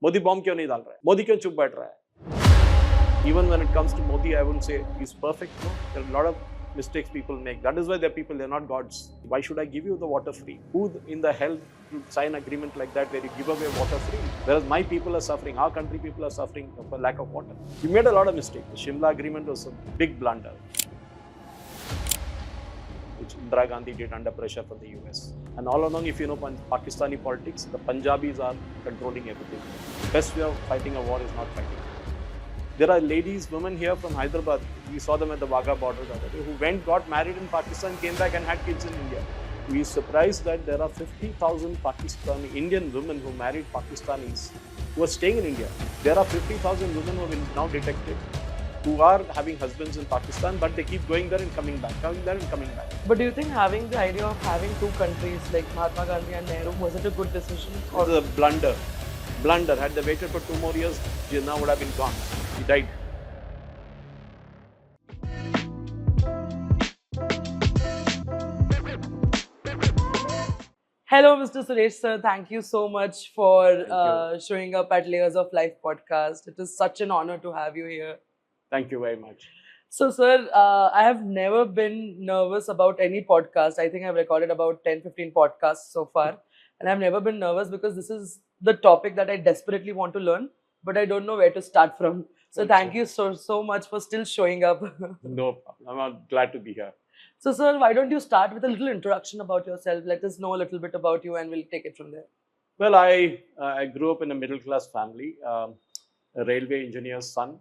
Modi bomb क्यों नहीं डाल रहा है, मोदी क्यों चुप बैठ रहा है. Even when it comes to Modi, I wouldn't say he's perfect. No, there are a lot of mistakes people make. That is why they're people, they're not gods. Why should I give you the water free? Who in the hell would sign an agreement like that where you give away water free? Whereas my people are suffering, our country people are suffering for lack of water. We made a lot of mistakes. The Shimla Agreement was a big blunder, which Indira Gandhi did under pressure from the US. And all along, if you know Pakistani politics, the Punjabis are controlling everything. The best way of fighting a war is not fighting. There are ladies, women here from Hyderabad, we saw them at the Wagah border the other day, who went, got married in Pakistan, came back and had kids in India. We are surprised that there are 50,000 Pakistani Indian women who married Pakistanis who are staying in India. There are 50,000 women who have been now detected who are having husbands in Pakistan, but they keep going there and coming back, coming there and coming back. But do you think having the idea of having two countries like Mahatma Gandhi and Nehru, was it a good decision? Or the blunder. Blunder. Had they waited for 2 more years, Jinnah would have been gone. He died. Hello, Mr. Suresh, sir. Thank you so much for showing up at Layers of Life podcast. It is such an honor to have you here. Thank you very much. So, sir, I have never been nervous about any podcast. I think I've recorded about 10-15 podcasts so far. And I've never been nervous because this is the topic that I desperately want to learn, but I don't know where to start from. So, thank you so much for still showing up. No problem. I'm glad to be here. So, sir, why don't you start with a little introduction about yourself? Let us know a little bit about you and we'll take it from there. Well, I grew up in a middle-class family, a railway engineer's son.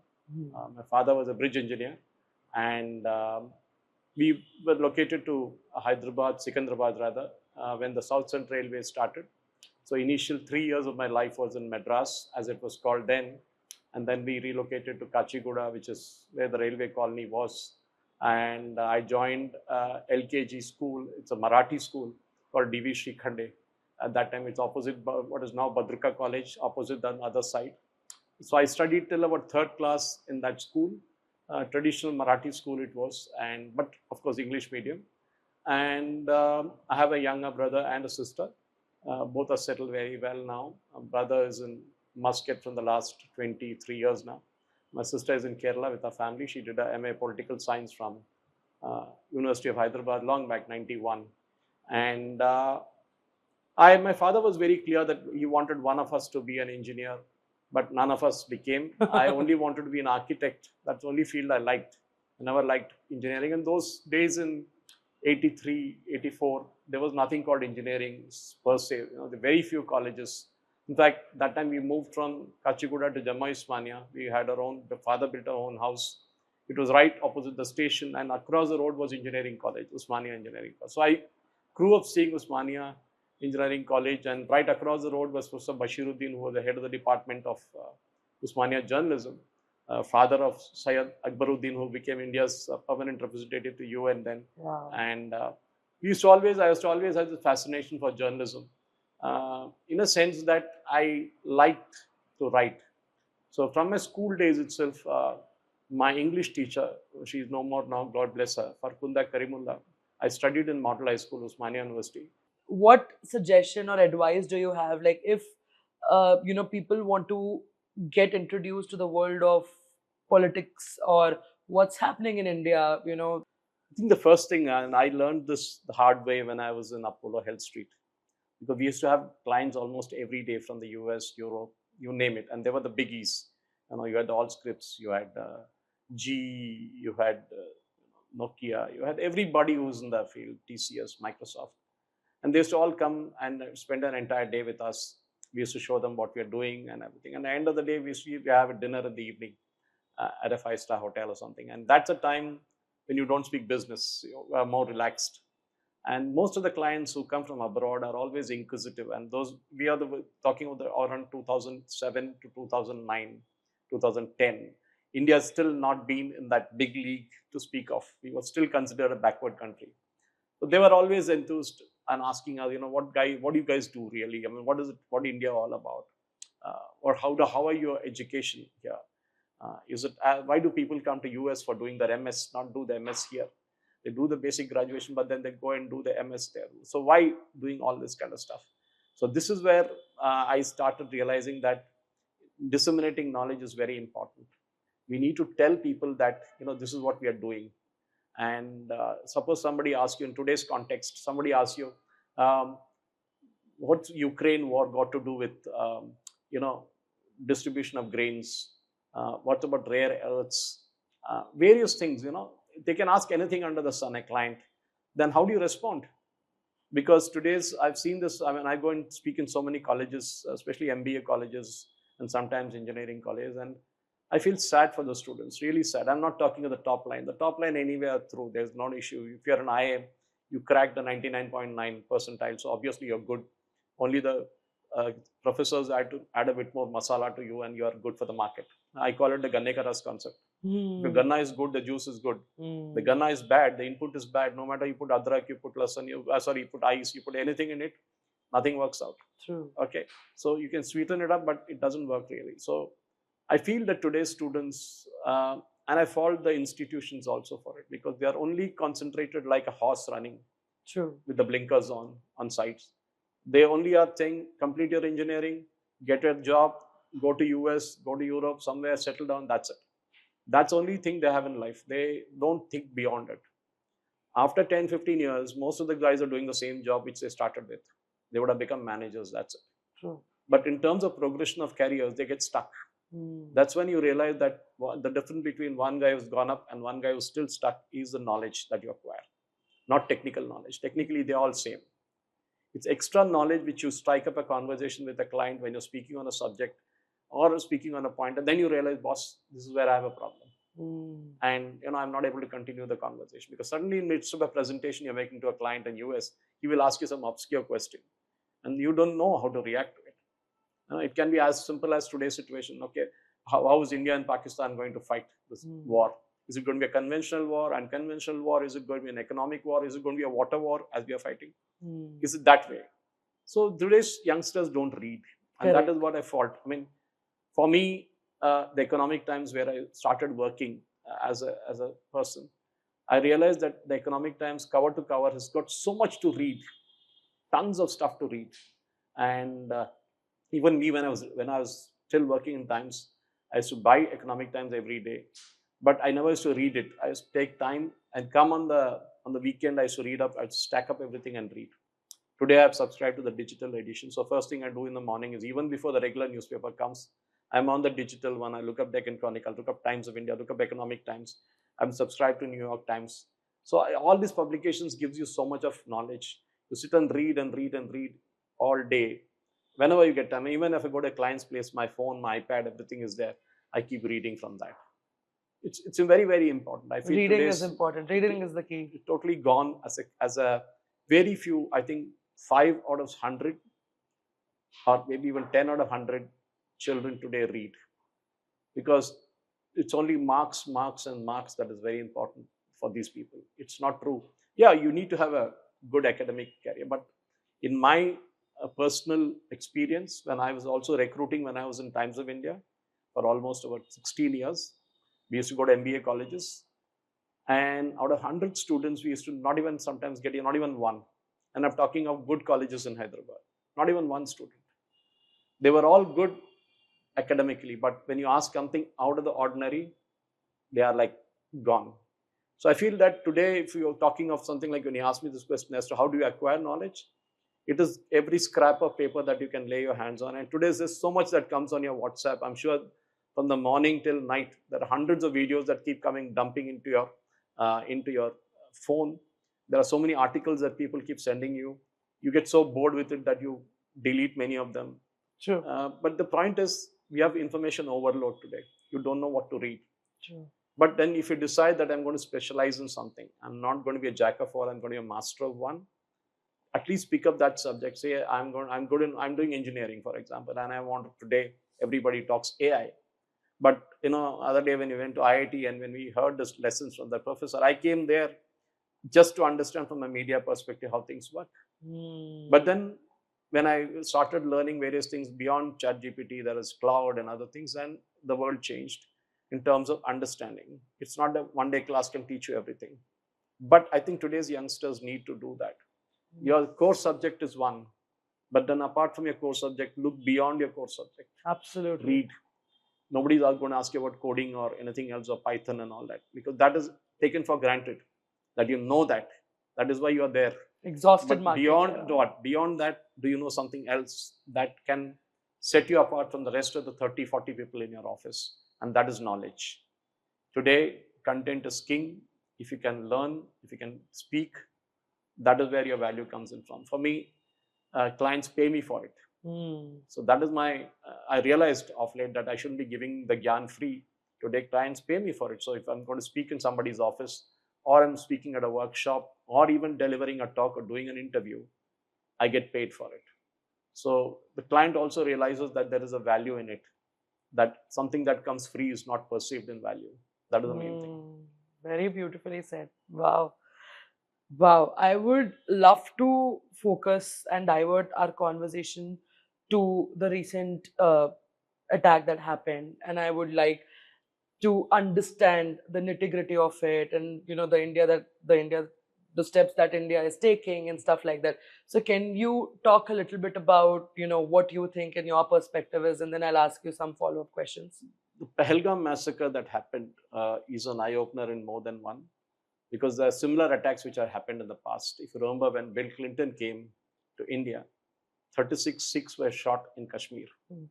My father was a bridge engineer, and we were located to Hyderabad, Sikandrabad rather, when the South Central Railway started. So initial 3 years of my life was in Madras, as it was called then, and then we relocated to Kachiguda, which is where the railway colony was. And I joined LKG school. It's a Marathi school called D.V. Shrikhande. At that time, it's opposite what is now Badrika College, opposite the other side. So I studied till about 3rd class in that school. Traditional Marathi school it was, but of course English medium. And I have a younger brother and a sister. Both are settled very well now. My brother is in Muscat from the last 23 years now. My sister is in Kerala with her family. She did a MA Political Science from University of Hyderabad long back, 91. And my father was very clear that he wanted one of us to be an engineer, but none of us became. I only wanted to be an architect. That's the only field I liked. I never liked engineering. In those days in 83, 84, there was nothing called engineering per se. You know, the very few colleges. In fact, that time we moved from Kachiguda to Jammu Usmania. We had our own, the father built our own house. It was right opposite the station, and across the road was engineering college, Usmania Engineering College. So I grew up seeing Usmania Engineering College, and right across the road was Professor Bashiruddin, who was the head of the department of Usmania journalism, father of Syed Akbaruddin, who became India's permanent representative to UN then. Wow. And I used to always have this fascination for journalism. In a sense that I liked to write. So from my school days itself, my English teacher, she is no more now, God bless her, Farkunda Karimullah, I studied in Model High School, Usmania University. What suggestion or advice do you have? Like if, people want to get introduced to the world of politics or what's happening in India, I think the first thing, and I learned this the hard way when I was in Apollo Health Street, because we used to have clients almost every day from the US, Europe, you name it. And they were the biggies. You had the Allscripts, you had GE, you had Nokia, you had everybody who's in the field, TCS, Microsoft. And they used to all come and spend an entire day with us. We used to show them what we are doing and everything. And at the end of the day, we used to have a dinner in the evening at a 5-star hotel or something. And that's a time when you don't speak business, you are more relaxed. And most of the clients who come from abroad are always inquisitive. And those, we are talking about around 2007 to 2009, 2010. India has still not been in that big league to speak of. We were still considered a backward country. So they were always enthused and asking us, what do you guys do really? I mean, what is India all about? Or how are your education here? Why do people come to US for doing their MS, not do the MS here? They do the basic graduation, but then they go and do the MS there. So why doing all this kind of stuff? So this is where I started realizing that disseminating knowledge is very important. We need to tell people that, this is what we are doing. And suppose somebody asks you in today's context, somebody asks you, what's Ukraine war got to do with, distribution of grains? What about rare earths? Various things, they can ask anything under the sun, a client. Then how do you respond? Because I've seen this, I go and speak in so many colleges, especially MBA colleges and sometimes engineering colleges, and I feel sad for the students, really sad. I'm not talking of the top line. The top line anyway are through. There's no issue. If you're an IIM, you crack the 99.9 percentile, so obviously you're good. Only the professors add a bit more masala to you and you are good for the market. I call it the ganne ka ras concept. If the ganna is good, the juice is good. The ganna is bad, the input is bad. No matter you put adrak, you put lasan, you put ice, you put anything in it, nothing works out. True. Okay, so you can sweeten it up, but it doesn't work really. So I feel that today's students, and I fault the institutions also for it, because they are only concentrated like a horse running. True. With the blinkers on sites. They only are saying, complete your engineering, get a job, go to US, go to Europe, somewhere, settle down, that's it. That's the only thing they have in life. They don't think beyond it. After 10, 15 years, most of the guys are doing the same job which they started with. They would have become managers, that's it. True. But in terms of progression of careers, they get stuck. That's when you realize that the difference between one guy who's gone up and one guy who's still stuck is the knowledge that you acquire, not technical knowledge. Technically, they're all same. It's extra knowledge which you strike up a conversation with a client when you're speaking on a subject or speaking on a point, and then you realize, boss, this is where I have a problem. And I'm not able to continue the conversation, because suddenly in the midst of a presentation you're making to a client in US, he will ask you some obscure question and you don't know how to react to it. It can be as simple as today's situation. Okay, how is India and Pakistan going to fight this war? Is it going to be a conventional war, unconventional war? Is it going to be an economic war? Is it going to be a water war as we are fighting? Is it that way? So today's youngsters don't read. And that is what I fault. I mean, for me, the Economic Times, where I started working as a person, I realized that the Economic Times cover to cover has got so much to read, tons of stuff to read. And even me, when I was still working in Times, I used to buy Economic Times every day. But I never used to read it. I used to take time and come on the weekend. I used to read up. I'd stack up everything and read. Today, I've subscribed to the digital edition. So first thing I do in the morning is, even before the regular newspaper comes, I'm on the digital one. I look up Deccan Chronicle, look up Times of India, look up Economic Times. I'm subscribed to New York Times. So all these publications gives you so much of knowledge. You sit and read and read and read all day. Whenever you get time, even if I go to a client's place, my phone, my iPad, everything is there. I keep reading from that. It's very, very important. I feel reading is important. Reading is the key. It's totally gone as a very few, I think 5 out of 100 or maybe even 10 out of 100 children today read, because it's only marks and marks that is very important for these people. It's not true. Yeah, you need to have a good academic career, but in my personal experience, when I was also recruiting, when I was in Times of India for almost about 16 years, we used to go to MBA colleges, and out of 100 students, we used to not even sometimes get not even one. And I'm talking of good colleges in Hyderabad, not even one student. They were all good academically, but when you ask something out of the ordinary, they are like gone. So I feel that today, if you're talking of something like, when you ask me this question as to how do you acquire knowledge, it is every scrap of paper that you can lay your hands on. And today there's so much that comes on your WhatsApp. I'm sure from the morning till night, there are hundreds of videos that keep coming, dumping into your phone. There are so many articles that people keep sending you. You get so bored with it that you delete many of them. True. But the point is, we have information overload today. You don't know what to read. True. But then if you decide that I'm going to specialize in something, I'm not going to be a jack of all, I'm going to be a master of one, at least pick up that subject. Say I'm doing engineering, for example, and I want today, everybody talks AI. But other day when we went to IIT and when we heard the lessons from the professor, I came there just to understand from a media perspective how things work. But then when I started learning various things beyond ChatGPT, there is cloud and other things, and the world changed in terms of understanding. It's not that one day class can teach you everything. But I think today's youngsters need to do that. Your core subject is one, but then apart from your core subject, look beyond your core subject. Absolutely. Read. Nobody's going to ask you about coding or anything else or Python and all that, because that is taken for granted that you know that. That is why you are there. Exhausted But market. beyond what? Beyond that, do you know something else that can set you apart from the rest of the 30, 40 people in your office? And that is knowledge. Today, content is king. If you can learn, if you can speak, that is where your value comes in from. For me, clients pay me for it. So that is I realized of late that I shouldn't be giving the gyan free. Today, clients pay me for it. So if I'm going to speak in somebody's office, or I'm speaking at a workshop, or even delivering a talk or doing an interview, I get paid for it. So the client also realizes that there is a value in it, that something that comes free is not perceived in value. That is the main thing. Very beautifully said. Wow. Wow. I would love to focus and divert our conversation to the recent attack that happened. And I would like to understand the nitty-gritty of it, and the steps that India is taking and stuff like that. So can you talk a little bit about what you think and your perspective is, and then I'll ask you some follow-up questions. The Pahalgam massacre that happened is an eye-opener in more than one, because there are similar attacks which have happened in the past. If you remember, when Bill Clinton came to India, 36 Sikhs were shot in Kashmir.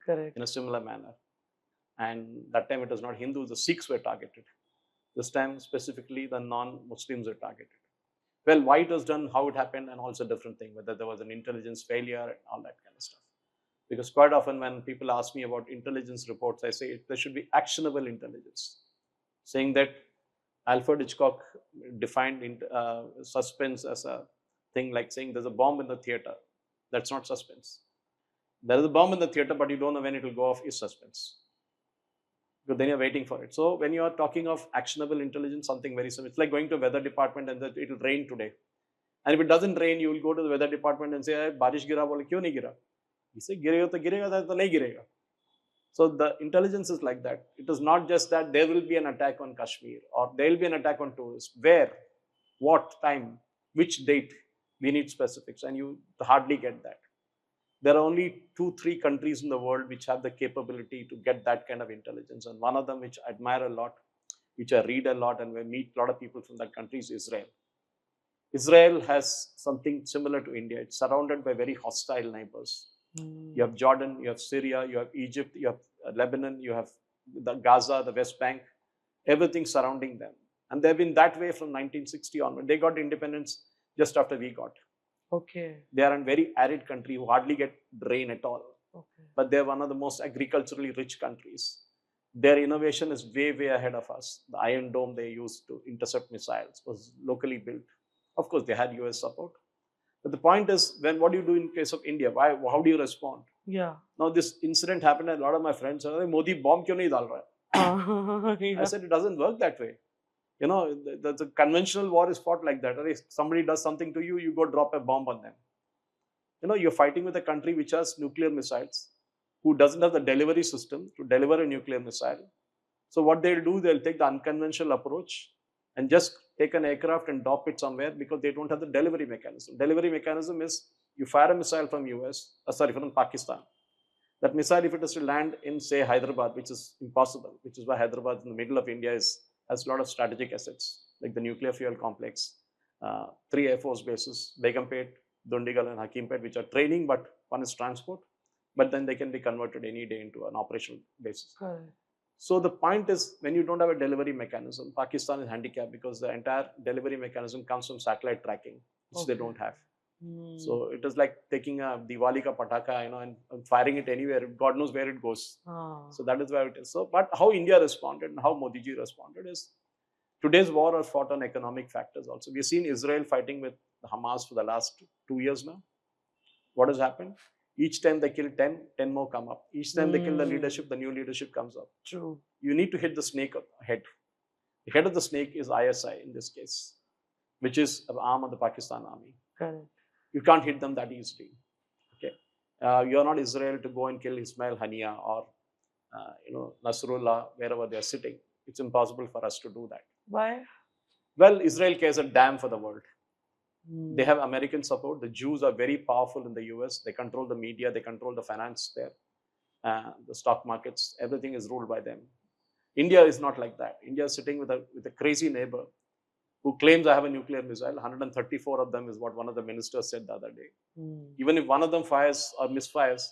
Correct. In a similar manner. And that time it was not Hindus, the Sikhs were targeted. This time specifically the non-Muslims were targeted. Well, why it was done, how it happened, and also a different thing, whether there was an intelligence failure and all that kind of stuff. Because quite often when people ask me about intelligence reports, I say there should be actionable intelligence. Saying that Alfred Hitchcock defined suspense as a thing like saying there's a bomb in the theater. That's not suspense. There is a bomb in the theater, but you don't know when it will go off, is suspense. Because then you're waiting for it. So when you are talking of actionable intelligence, something very similar. It's like going to a weather department and it will rain today. And if it doesn't rain, you will go to the weather department and say, "Barish gira," bole, "Kyun nahi gira?" You say, "Girega to girega, to nahi girega." So the intelligence is like that. It is not just that there will be an attack on Kashmir or there will be an attack on tourists. Where, what time, which date, we need specifics, and you hardly get that. There are only 2-3 countries in the world which have the capability to get that kind of intelligence. And one of them, which I admire a lot, which I read a lot, and we meet a lot of people from that country, is Israel. Israel has something similar to India. It's surrounded by very hostile neighbors. You have Jordan, you have Syria, you have Egypt, you have Lebanon, you have the Gaza, the West Bank, everything surrounding them. And they've been that way from 1960 onward. They got independence just after we got. Okay. They are a very arid country who hardly get rain at all. Okay. But they're one of the most agriculturally rich countries. Their innovation is way, way ahead of us. The Iron Dome they used to intercept missiles was locally built. Of course, they had US support. But the point is, what do you do in case of India? How do you respond? Yeah. Now, this incident happened, and a lot of my friends said, "Modi bomb kyun nahi dal raha hai?" I said, it doesn't work that way. The conventional war is fought like that. If somebody does something to you, you go drop a bomb on them. You're fighting with a country which has nuclear missiles, who doesn't have the delivery system to deliver a nuclear missile. So what they'll do, they'll take the unconventional approach and just take an aircraft and drop it somewhere, because they don't have the delivery mechanism. Delivery mechanism is you fire a missile from from Pakistan. That missile, if it is to land in, say, Hyderabad, which is impossible, which is why Hyderabad in the middle of India has a lot of strategic assets, like the nuclear fuel complex, 3 Air Force bases, Begumpet, Dundigal and Hakimpet, which are training, but one is transport. But then they can be converted any day into an operational basis. Correct. So the point is, when you don't have a delivery mechanism, Pakistan is handicapped because the entire delivery mechanism comes from satellite tracking, which they don't have. So it is like taking a Diwali ka pataka, and firing it anywhere. God knows where it goes. So that is where it is. So, but how India responded and how Modi ji responded is, today's war are fought on economic factors also. We've seen Israel fighting with Hamas for the last 2 years now. What has happened? Each time they kill 10 more come up. Each time they kill the leadership, the new leadership comes up. True. You need to hit the snake head. The head of the snake is ISI in this case, which is an arm of the Pakistan army. Correct. You can't hit them that easily. Okay, you're not Israel to go and kill Ismail Haniya or Nasrullah wherever they are sitting. It's impossible for us to do that. Why? Well, Israel cares a damn for the world. They have American support. The Jews are very powerful in the US. They control the media. They control the finance there. the stock markets, everything is ruled by them. India is not like that. India is sitting with a crazy neighbor who claims I have a nuclear missile. 134 of them is what one of the ministers said the other day. Even if one of them fires or misfires,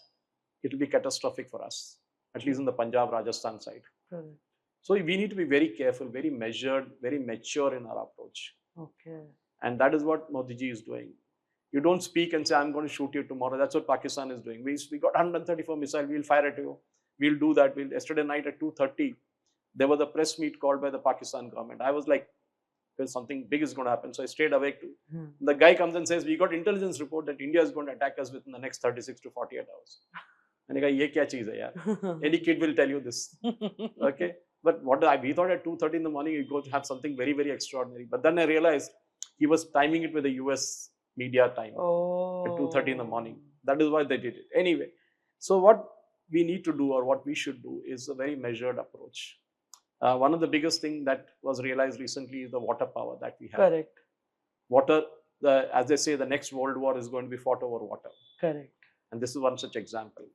it will be catastrophic for us, at least in the Punjab, Rajasthan side. So we need to be very careful, very measured, very mature in our approach. And that is what Modi ji is doing. You don't speak and say, I'm going to shoot you tomorrow. That's what Pakistan is doing. We got 134 missiles, we'll fire at you. We'll do that. Yesterday night at 2:30, there was a press meet called by the Pakistan government. I was like, there's something big is going to happen. So I stayed awake too. The guy comes and says, we got intelligence report that India is going to attack us within the next 36 to 48 hours. And I go, ye kya cheez hai yaar? Any kid will tell you this. Okay. But we thought at 2:30 in the morning, you go to have something very, very extraordinary. But then I realized he was timing it with the US media time at 2:30 in the morning. That is why they did it. Anyway, so what we need to do or what we should do is a very measured approach. One of the biggest things that was realized recently is the water power that we have. Correct. Water, as they say, the next world war is going to be fought over water. Correct. And this is one such example.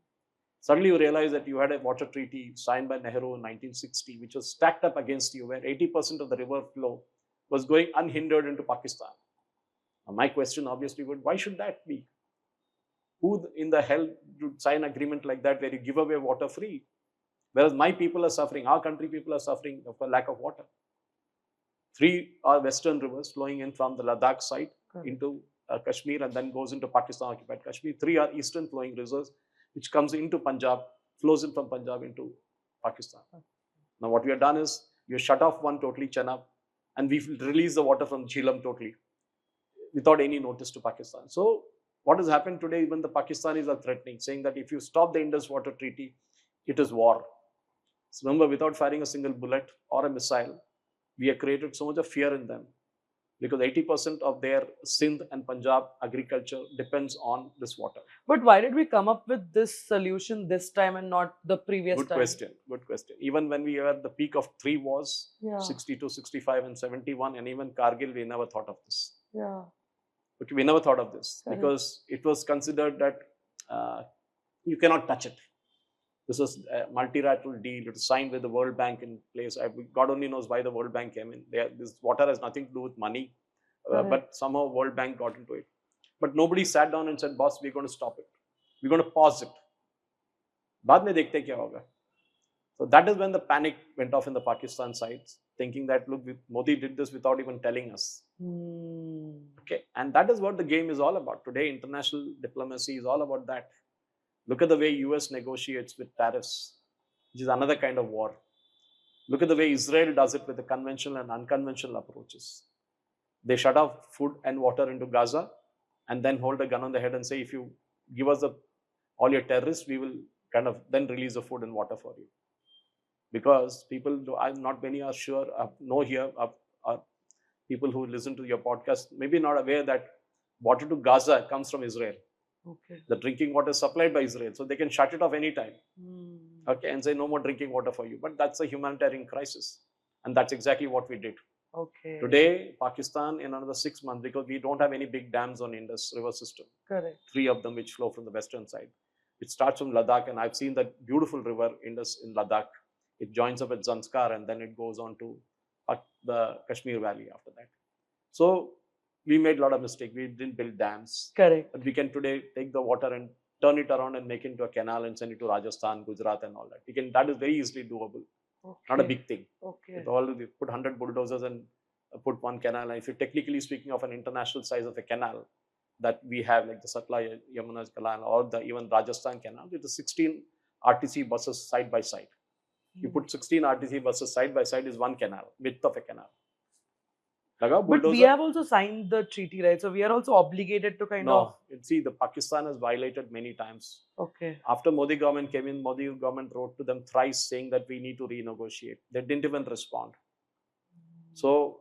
Suddenly you realize that you had a water treaty signed by Nehru in 1960, which was stacked up against you, where 80% of the river flow was going unhindered into Pakistan. Now, my question obviously would, why should that be? Who in the hell would sign an agreement like that where you give away water free? Whereas my people are suffering, our country people are suffering for lack of water. 3 are western rivers flowing in from the Ladakh side into Kashmir and then goes into Pakistan occupied Kashmir. 3 are eastern flowing rivers which comes into Punjab, flows in from Punjab into Pakistan. Now what we have done is we have shut off one totally, Chenab, and we've released the water from Jhelum totally without any notice to Pakistan. So what has happened today, even the Pakistanis are threatening, saying that if you stop the Indus Water Treaty, it is war. So remember, without firing a single bullet or a missile, we have created so much of fear in them because 80% of their Sindh and Punjab agriculture depends on this water. But why did we come up with this solution this time and not the previous time? Good question. Even when we were at the peak of 3 wars, 62, 65 and 71 and even Kargil, we never thought of this. Okay, we never thought of this because it was considered that you cannot touch it. This was a multilateral deal. It was signed with the World Bank in place. God only knows why the World Bank came in. This water has nothing to do with money, but somehow World Bank got into it. But nobody sat down and said, boss, we're going to stop it. We're going to pause it. Baad mein dekhte kya hoga. So that is when the panic went off in the Pakistan side, thinking that, look, Modi did this without even telling us. Okay, and that is what the game is all about. Today, international diplomacy is all about that. Look at the way US negotiates with tariffs, which is another kind of war. Look at the way Israel does it with the conventional and unconventional approaches. They shut off food and water into Gaza and then hold a gun on the head and say, if you give us all your terrorists, we will kind of then release the food and water for you. Because people, not many are sure, know here, are people who listen to your podcast, maybe not aware that water to Gaza comes from Israel. Okay. The drinking water is supplied by Israel, so they can shut it off anytime. Okay, and say no more drinking water for you. But that's a humanitarian crisis, and that's exactly what we did. Okay. Today, Pakistan in another 6 months, because we don't have any big dams on Indus River system. Correct. 3 of them which flow from the western side. It starts from Ladakh, and I've seen that beautiful river Indus in Ladakh. It joins up at Zanskar, and then it goes on to the Kashmir Valley after that. So we made a lot of mistakes. We didn't build dams. Correct. But we can today take the water and turn it around and make it into a canal and send it to Rajasthan, Gujarat and all that. That is very easily doable. Okay. Not a big thing. Okay. We put 100 bulldozers and put one canal. And if you're technically speaking of an international size of a canal that we have, like the Satluj Yamuna Canal or even Rajasthan Canal, with the 16 RTC buses side by side. You put 16 RTC buses side by side is one canal, width of a canal. But we have also signed the treaty, right? So we are also obligated to kind of... No, see, the Pakistan has violated many times. Okay. After Modi government came in, Modi government wrote to them thrice saying that we need to renegotiate. They didn't even respond. So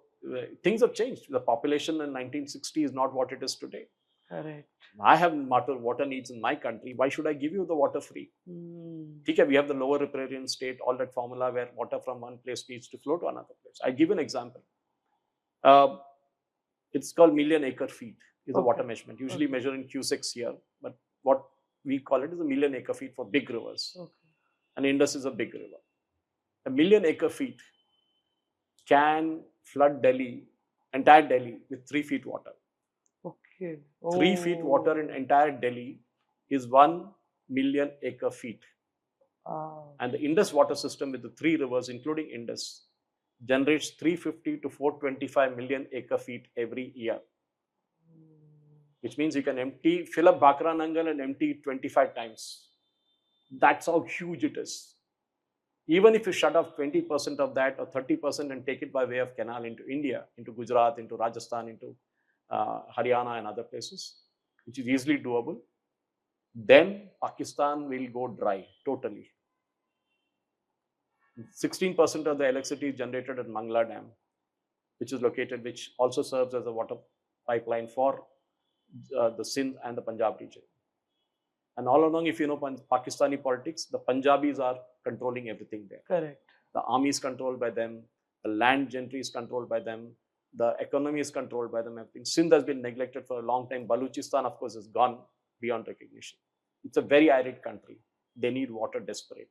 things have changed. The population in 1960 is not what it is today. Correct. I have water needs in my country. Why should I give you the water free? Okay, we have the lower riparian state, all that formula where water from one place needs to flow to another place. I give an example. It's called million acre feet is a water measurement, usually measured in cusecs here, but what we call it is a million acre feet for big rivers. and Indus is a big river. 1,000,000 acre feet can flood Delhi, entire Delhi, with 3 feet water. Okay. 3 feet water in entire Delhi is 1,000,000 acre feet. And the Indus water system with the 3 rivers, including Indus, generates 350 to 425 million acre feet every year. Which means you can fill up Bhakra Nangal and empty it 25 times. That's how huge it is. Even if you shut off 20% of that or 30% and take it by way of canal into India, into Gujarat, into Rajasthan, into Haryana and other places, which is easily doable, then Pakistan will go dry totally. 16% of the electricity is generated at Mangla Dam, which is located, which also serves as a water pipeline for the Sindh and the Punjab region. And all along, if you know Pakistani politics, the Punjabis are controlling everything there. Correct. The army is controlled by them, the land gentry is controlled by them, the economy is controlled by them, everything. Sindh has been neglected for a long time. Baluchistan, of course, is gone beyond recognition. It's a very arid country. They need water desperately.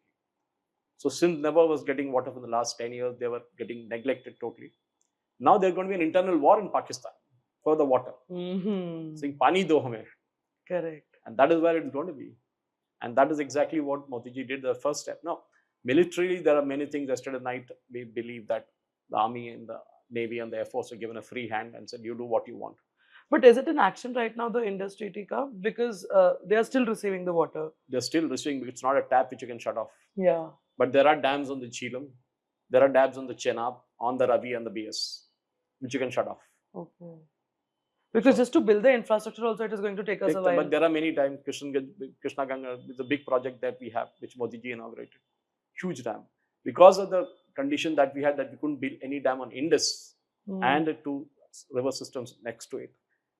So Sindh never was getting water for the last 10 years. They were getting neglected totally. Now there's going to be an internal war in Pakistan for the water. Saying, Pani do hame. Correct. And that is where it's going to be. And that is exactly what Modi ji did, the first step. Now, militarily, there are many things. Yesterday night, we believe that the army and the navy and the air force were given a free hand and said, you do what you want. But is it in action right now, the Indus Treaty Ka? Because they are still receiving the water. They're still receiving, it's not a tap which you can shut off. Yeah. But there are dams on the Jhelum, there are dams on the Chenab, on the Ravi and the BS, which you can shut off. Okay. Because just to build the infrastructure also, it is going to take us a while. But there are many times, Krishna Ganga is a big project that we have, which Modi ji inaugurated. Huge dam. Because of the condition that we had, that we couldn't build any dam on Indus and the 2 river systems next to it,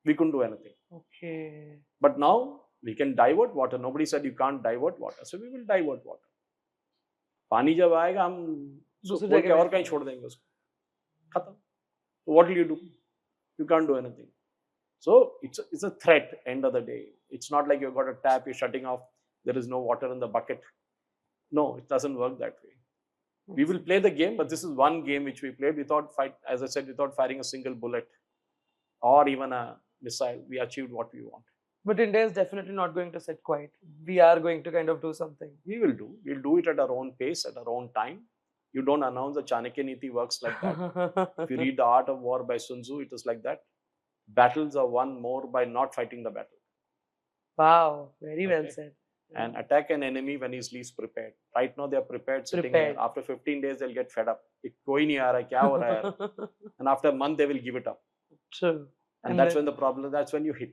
we couldn't do anything. Okay. But now we can divert water. Nobody said you can't divert water. So we will divert water. पानी जब आएगा हम दूसरी जगह और कहीं छोड़ देंगे उसको. खत्म. So what will you do? You can't do anything. So it's a threat. End of the day, it's not like you've got a tap, you're shutting off. There is no water in the bucket. No, it doesn't work that way. We will play the game, but this is one game which we played without as I said, without firing a single bullet or even a missile. We achieved what we want. But India is definitely not going to sit quiet. We are going to kind of do something. We will do. We'll do it at our own pace, at our own time. You don't announce the Chanakya Niti works like that. If you read The Art of War by Sun Tzu, it is like that. Battles are won more by not fighting the battle. Wow, very well said. And attack an enemy when he's least prepared. Right now, they're prepared, sitting there. After 15 days, they'll get fed up. Koi nahi aa raha, kya ho raha hai? And after a month, they will give it up. True. And that's when the problem, that's when you hit.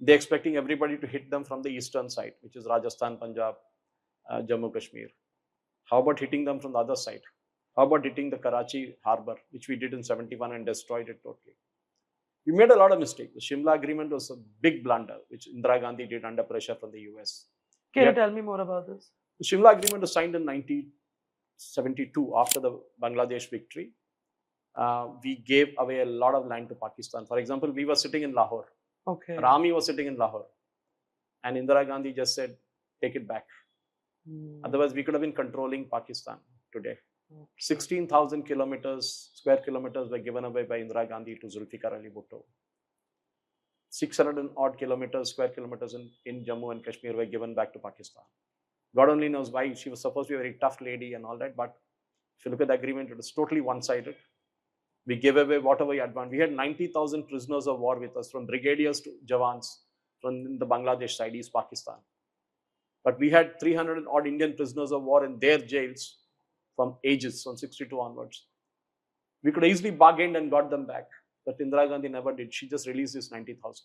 They're expecting everybody to hit them from the eastern side, which is Rajasthan, Punjab, Jammu, Kashmir. How about hitting them from the other side? How about hitting the Karachi harbor, which we did in 71 and destroyed it totally? We made a lot of mistakes. The Shimla Agreement was a big blunder, which Indira Gandhi did under pressure from the US. Can you tell me more about this? The Shimla Agreement was signed in 1972 after the Bangladesh victory. We gave away a lot of land to Pakistan. For example, we were sitting in Lahore. Okay. Our army was sitting in Lahore. And Indira Gandhi just said, take it back. Otherwise, we could have been controlling Pakistan today. 16,000 square kilometers were given away by Indira Gandhi to Zulfikar Ali Bhutto. 600 and odd square kilometers in Jammu and Kashmir were given back to Pakistan. God only knows why. She was supposed to be a very tough lady and all that. But if you look at the agreement, it was totally one-sided. We gave away whatever we had. We had 90,000 prisoners of war with us, from brigadiers to Jawans, from the Bangladesh side, East Pakistan. But we had 300 and odd Indian prisoners of war in their jails from ages, from 62 onwards. We could easily bargained and got them back. But Indira Gandhi never did. She just released this 90,000.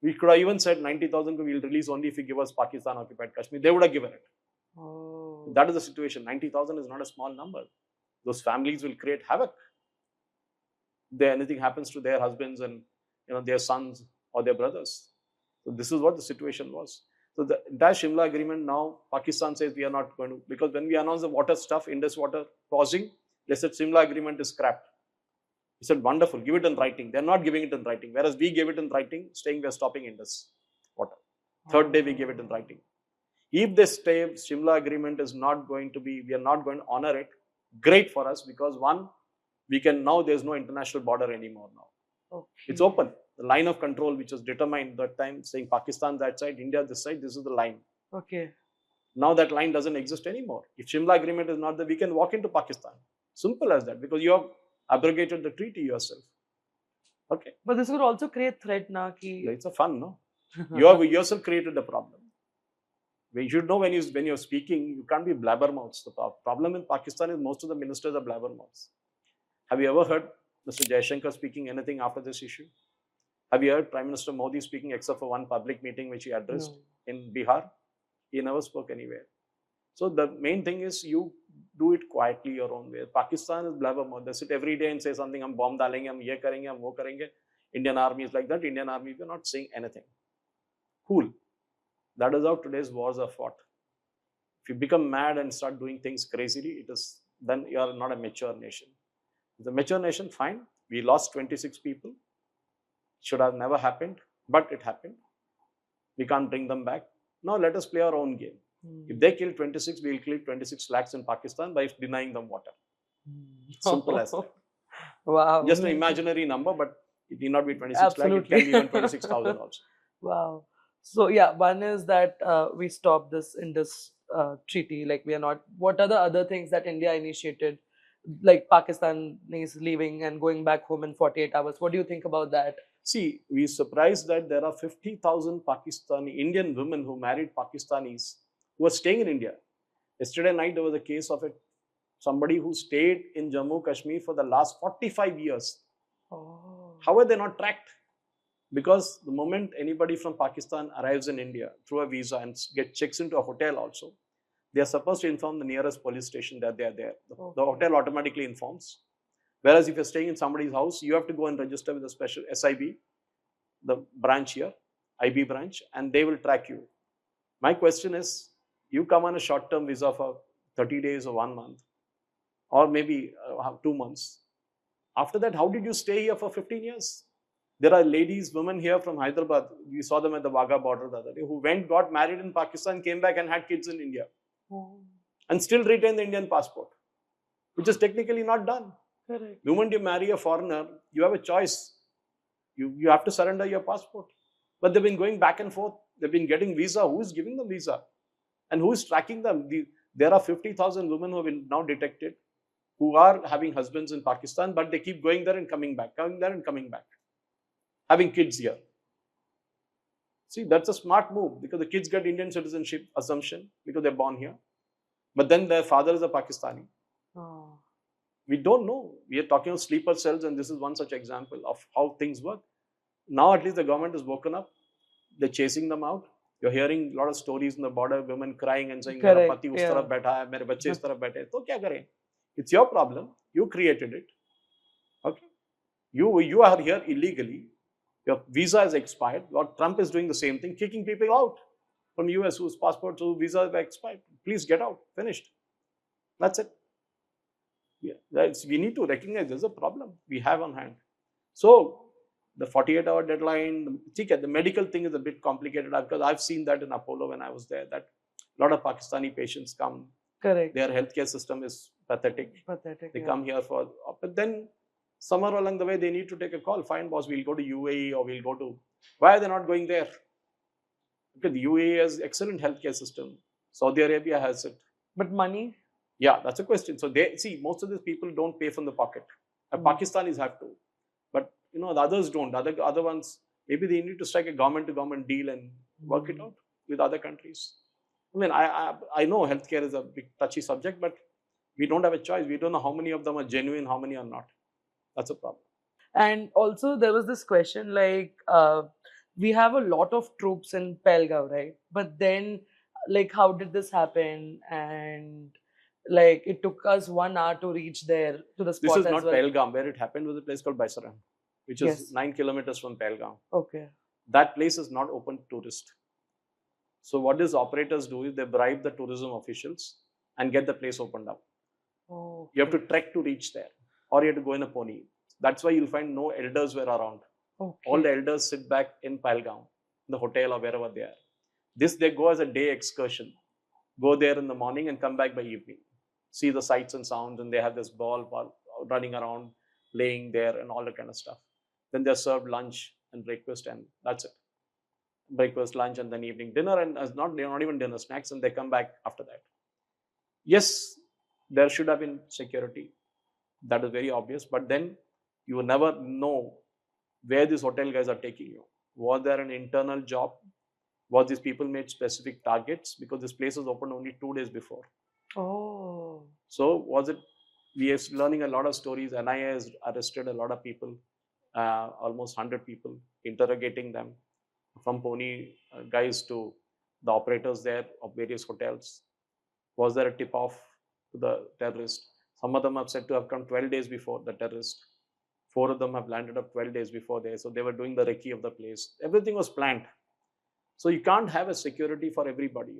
We could have even said 90,000 we'll release only if you give us Pakistan occupied Kashmir. They would have given it. Oh. That is the situation. 90,000 is not a small number. Those families will create havoc. Anything happens to their husbands and their sons or their brothers. So this is what the situation was. So the entire Shimla Agreement now, Pakistan says we are not going to, because when we announced the water stuff, Indus water pausing, they said Shimla Agreement is scrapped. He said, wonderful, give it in writing. They're not giving it in writing. Whereas we gave it in writing, saying we're stopping Indus water. Third day we gave it in writing. If they stay, Shimla Agreement is not going to be, we are not going to honor it. Great for us because one, we can now, there's no international border anymore now. Okay. It's open. The line of control, which was determined that time, saying Pakistan that side, India this side, this is the line. Okay. Now that line doesn't exist anymore. If Shimla Agreement is not there, we can walk into Pakistan. Simple as that, because you have abrogated the treaty yourself. Okay. But this would also create threat, na? Ki... It's a fun, no? You have yourself created a problem. You should know when you're speaking, you can't be blabbermouths. The problem in Pakistan is most of the ministers are blabbermouths. Have you ever heard Mr. Jaishankar speaking anything after this issue? Have you heard Prime Minister Modi speaking except for one public meeting which he addressed in Bihar? He never spoke anywhere. So the main thing is you do it quietly your own way. Pakistan is blabbermouth. They sit every day and say something, hum bomb dalenge, hum ye karenge, hum wo karenge. Indian army is like that. Indian army, we're not saying anything. Cool. That is how today's wars are fought. If you become mad and start doing things crazily, then you are not a mature nation. The mature nation, fine. We lost 26 people. Should have never happened, but it happened. We can't bring them back. Now let us play our own game. If they kill 26, we'll kill 26 lakhs in Pakistan by denying them water. Simple as that. Wow. Just an imaginary number, but it need not be 26 Absolutely. lakh. It can be even 26,000 also. Wow. So yeah, one is that we stopped this in this treaty. Like we are not. What are the other things that India initiated? Like Pakistan is leaving and going back home in 48 hours. What do you think about that? See, we're surprised that there are 50,000 Pakistani Indian women who married Pakistanis who are staying in India. Yesterday night, there was a case of somebody who stayed in Jammu Kashmir for the last 45 years. Oh. How are they not tracked? Because the moment anybody from Pakistan arrives in India through a visa and checks into a hotel also, they are supposed to inform the nearest police station that they are there. The hotel automatically informs. Whereas if you're staying in somebody's house, you have to go and register with a special SIB, the branch here, IB branch, and they will track you. My question is, you come on a short-term visa for 30 days or 1 month, or maybe 2 months. After that, how did you stay here for 15 years? There are ladies, women here from Hyderabad, we saw them at the Wagah border the other day, who went, got married in Pakistan, came back and had kids in India. And still retain the Indian passport, which is technically not done. Correct. The moment you marry a foreigner, you have a choice. You have to surrender your passport. But they've been going back and forth. They've been getting visa. Who is giving them visa? And who is tracking them? There are 50,000 women who have been now detected who are having husbands in Pakistan, but they keep going there and coming back, coming there and coming back, having kids here. See, that's a smart move because the kids get Indian citizenship assumption because they're born here. But then their father is a Pakistani. Oh. We don't know. We are talking of sleeper cells, and this is one such example of how things work. Now at least the government has woken up. They're chasing them out. You're hearing a lot of stories in the border, women crying and saying, "Mera pati us taraf baitha hai, mere bacche is taraf baithe." So kya kare? It's your problem. You created it. Okay. You are here illegally. Your visa is expired. What Trump is doing the same thing, kicking people out from US whose passports, whose visas have expired. Please get out. Finished. That's it. Yeah, we need to recognize there's a problem we have on hand. So the 48-hour deadline, the medical thing is a bit complicated because I've seen that in Apollo when I was there, that a lot of Pakistani patients come. Correct. Their healthcare system is pathetic. They come here but then somewhere along the way, they need to take a call. Fine, boss, we'll go to UAE or we'll go to... Why are they not going there? Because the UAE has excellent healthcare system. Saudi Arabia has it. But money? Yeah, that's a question. So most of these people don't pay from the pocket. Pakistanis have to. But, the others don't. Other ones, maybe they need to strike a government-to-government deal and work it out with other countries. I mean, I know healthcare is a big touchy subject, but we don't have a choice. We don't know how many of them are genuine, how many are not. That's a problem. And also there was this question like, we have a lot of troops in Pahalgam, right? But then, like, how did this happen? And like, it took us 1 hour to reach there to the spot. This is not Pahalgam. Where it happened was a place called Baisaran, which is 9 kilometers from Pahalgam. Okay. That place is not open to tourists. So what these operators do is they bribe the tourism officials and get the place opened up. Oh, You have to trek to reach there, or you have to go in a pony. That's why you'll find no elders were around. Okay. All the elders sit back in Pahalgam, the hotel or wherever they are. They go as a day excursion. go there in the morning and come back by evening, see the sights and sounds, and they have this ball running around, laying there, and all that kind of stuff. Then they're served lunch and breakfast, and that's it. Breakfast, lunch, and then evening dinner, and they're not even dinner, snacks, and they come back after that. Yes, there should have been security. That is very obvious, but then you will never know where these hotel guys are taking you. Was there an internal job? Was these people made specific targets? Because this place was opened only 2 days before. Oh. So was it, we are learning a lot of stories. NIA has arrested a lot of people, almost 100 people, interrogating them, from pony guys to the operators there of various hotels. Was there a tip-off to the terrorist? Some of them have said to have come 12 days before the terrorist. 4 of them have landed up 12 days before there. So they were doing the recce of the place. Everything was planned. So you can't have a security for everybody.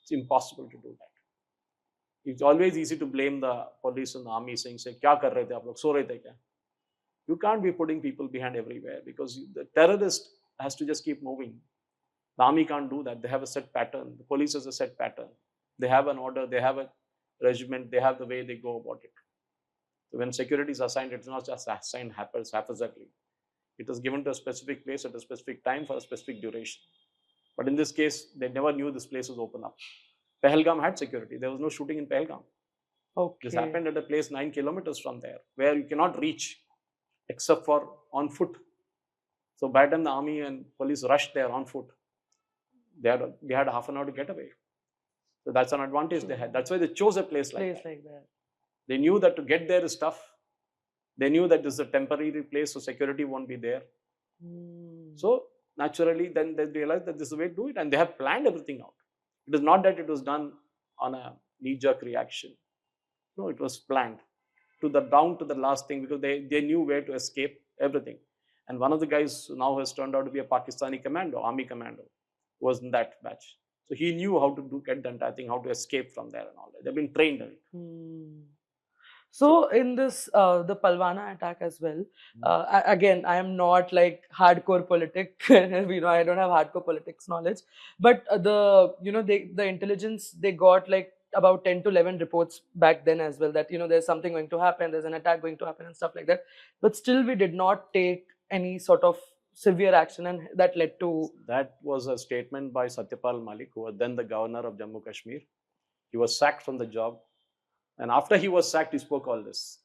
It's impossible to do that. It's always easy to blame the police and the army, saying, "Say, kya kar rahe the aap log? So rahe the kya?" You can't be putting people behind everywhere, because the terrorist has to just keep moving. The army can't do that. They have a set pattern. The police has a set pattern. They have an order. They have a regiment. They have the way they go about it. So when security is assigned, it's not just assigned haphazardly. It is given to a specific place at a specific time for a specific duration. But in this case, they never knew this place was open up. Pahalgam had security. There was no shooting in Pahalgam. Okay. This happened at a place 9 kilometers from there, where you cannot reach except for on foot. So by the time the army and police rushed there on foot, they had half an hour to get away. So that's an advantage they had. That's why they chose a place like that. They knew that to get there is tough. They knew that this is a temporary place, so security won't be there. So naturally, then they realized that this is the way to do it, and they have planned everything out. It is not that it was done on a knee-jerk reaction. No, it was planned down to the last thing, because they knew where to escape everything. And one of the guys now has turned out to be a Pakistani commando, army commando, was in that batch. So he knew how to get the entire thing, how to escape from there and all that. They've been trained in it. So in this, the Palwana attack as well, again, I am not like hardcore politic, I don't have hardcore politics knowledge, but the intelligence, they got like about 10 to 11 reports back then as well, that, there's something going to happen, there's an attack going to happen and stuff like that. But still we did not take any sort of severe action, and that led to... That was a statement by Satyapal Malik, who was then the governor of Jammu Kashmir. He was sacked from the job. And after he was sacked, he spoke all this.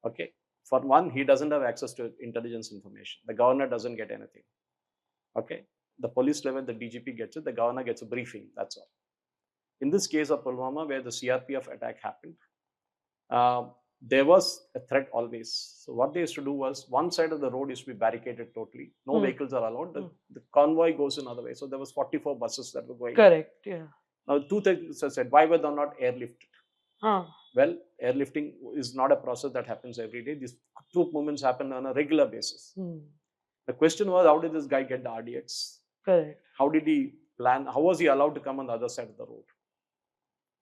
Okay. For one, he doesn't have access to intelligence information. The governor doesn't get anything. Okay. The police level, the DGP gets it. The governor gets a briefing. That's all. In this case of Pulwama, where the CRPF attack happened, there was a threat always. So what they used to do was, one side of the road used to be barricaded totally. No vehicles are allowed. The convoy goes another way. So there was 44 buses that were going. Correct. Yeah. Now, two things are said. Why were they not airlifted? Well, airlifting is not a process that happens every day. These troop movements happen on a regular basis. The question was, how did this guy get the RDX? Correct. How did he plan? How was he allowed to come on the other side of the road?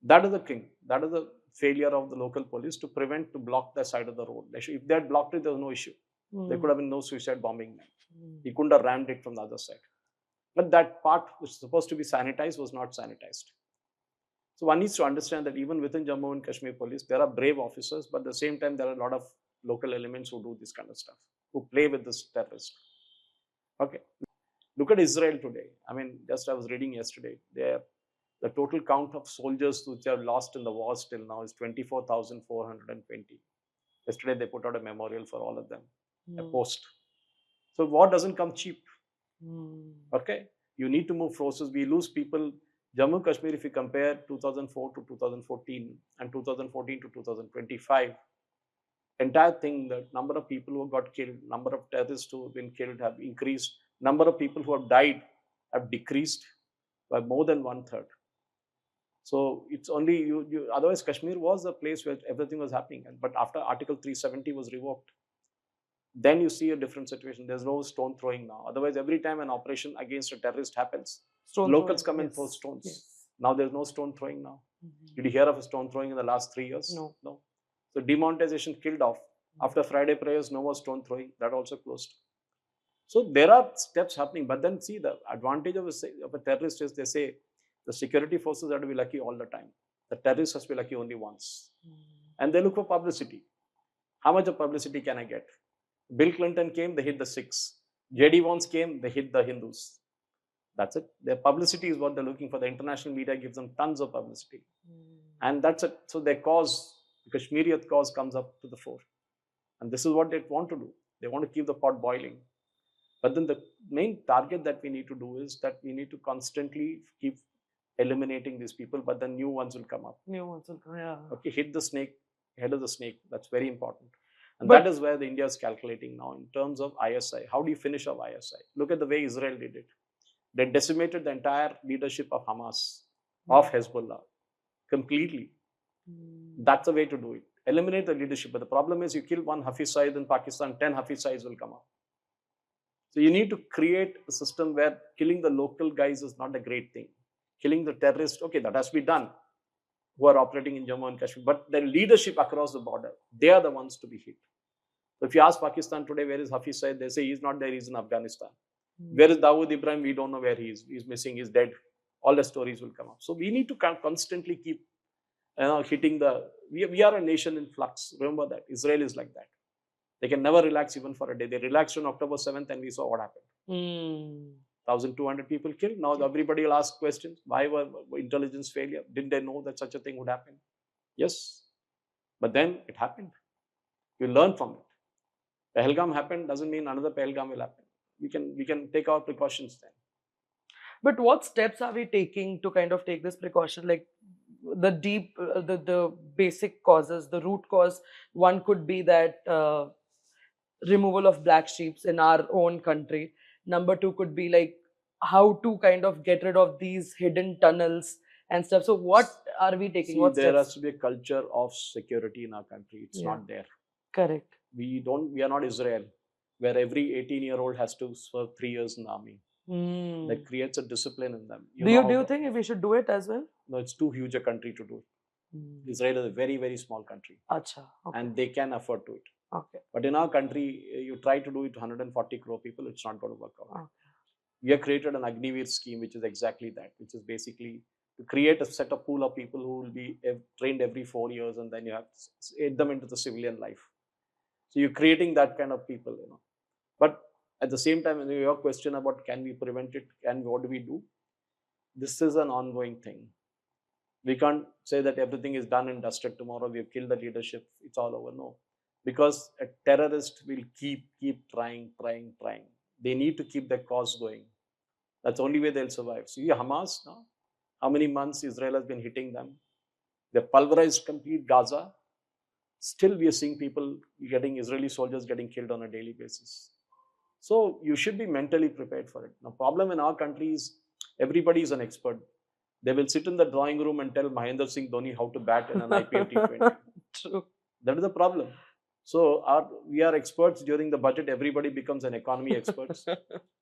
That is the thing. That is the failure of the local police to block the side of the road. If they had blocked it, there was no issue. There could have been no suicide bombing. He couldn't have rammed it from the other side. But that part, which was supposed to be sanitized, was not sanitized. So one needs to understand that even within Jammu and Kashmir police, there are brave officers, but at the same time, there are a lot of local elements who do this kind of stuff, who play with this terrorist. Okay. Look at Israel today. I mean, just I was reading yesterday, the total count of soldiers which have lost in the war till now is 24,420. Yesterday, they put out a memorial for all of them, a post. So war doesn't come cheap. Okay. You need to move forces. We lose people. Jammu Kashmir, if you compare 2004 to 2014 and 2014 to 2025, entire thing, the number of people who got killed, number of terrorists who have been killed have increased, number of people who have died have decreased by more than 1/3. So it's only otherwise Kashmir was a place where everything was happening. But after Article 370 was revoked, then you see a different situation. There's no stone throwing now. Otherwise, every time an operation against a terrorist happens, locals come and throw stones. Now there's no stone throwing now. Did you hear of a stone throwing in the last 3 years? No. So demonetization killed off. After Friday prayers, no more stone throwing. That also closed. So there are steps happening. But then see, the advantage of a terrorist is, they say, The security forces have to be lucky all the time. The terrorists has to be lucky only once. And they look for publicity. How much of publicity can I get? Bill Clinton came, they hit the Sikhs. J.D. Vance came, they hit the Hindus. That's it. Their publicity is what they're looking for. The international media gives them tons of publicity. And that's it. So their cause, the Kashmiriyat cause, comes up to the fore. And this is what they want to do. They want to keep the pot boiling. But then the main target that we need to do is that we need to constantly keep eliminating these people, but then new ones will come up. New ones will come, yeah. Okay, hit the snake, head of the snake. That's very important. And But- that is where the India is calculating now in terms of ISI. How do you finish off ISI? Look at the way Israel did it. They decimated the entire leadership of Hamas, of Hezbollah, completely. That's the way to do it. Eliminate the leadership. But the problem is you kill one Hafiz Saeed in Pakistan, 10 Hafiz Saids will come up. So you need to create a system where killing the local guys is not a great thing. Killing the terrorists, okay, that has to be done, who are operating in Jammu and Kashmir. But the leadership across the border, they are the ones to be hit. So if you ask Pakistan today, where is Hafiz Saeed? They say he's not there, he's in Afghanistan. Where is Dawood Ibrahim? We don't know where he is. He's missing, he's dead. All the stories will come up. So we need to constantly keep hitting the... We are a nation in flux. Remember that. Israel is like that. They can never relax even for a day. They relaxed on October 7th and we saw what happened. 1,200 people killed. Now everybody will ask questions. Why were intelligence failure? Didn't they know that such a thing would happen? Yes. But then it happened. You learn from it. Pahalgam happened doesn't mean another Pahalgam will happen. We can take our precautions then. But what steps are we taking to kind of take this precaution? Like the deep, the basic causes, the root cause, one could be that removal of black sheep in our own country. Number two could be like how to kind of get rid of these hidden tunnels and stuff. So what are we taking? See, what there steps? has to be a culture of security in our country. It's Yeah. not there. Correct. We are not Israel, where every 18-year-old has to serve 3 years in the army. That creates a discipline in them. Do you think if we should do it as well? No, it's too huge a country to do it. Israel is a very, very small country. Acha. Okay. And they can afford to it. Okay. But in our country, you try to do it to 140 crore people, it's not going to work out. Okay. We have created an Agnivir scheme, which is exactly that, which is basically to create a set of pool of people who will be trained every 4 years, and then you have to aid them into the civilian life. So you're creating that kind of people, But at the same time, your question about can we prevent it and what do we do? This is an ongoing thing. We can't say that everything is done and dusted tomorrow. We've killed the leadership. It's all over. No. Because a terrorist will keep trying. They need to keep their cause going. That's the only way they'll survive. See, Hamas now, how many months Israel has been hitting them? They've pulverized complete Gaza. Still, we are seeing people Israeli soldiers getting killed on a daily basis. So you should be mentally prepared for it. The problem in our country is everybody is an expert. They will sit in the drawing room and tell Mahendra Singh Dhoni how to bat in an IPL T20. True. That is the problem. So we are experts during the budget. Everybody becomes an economy expert.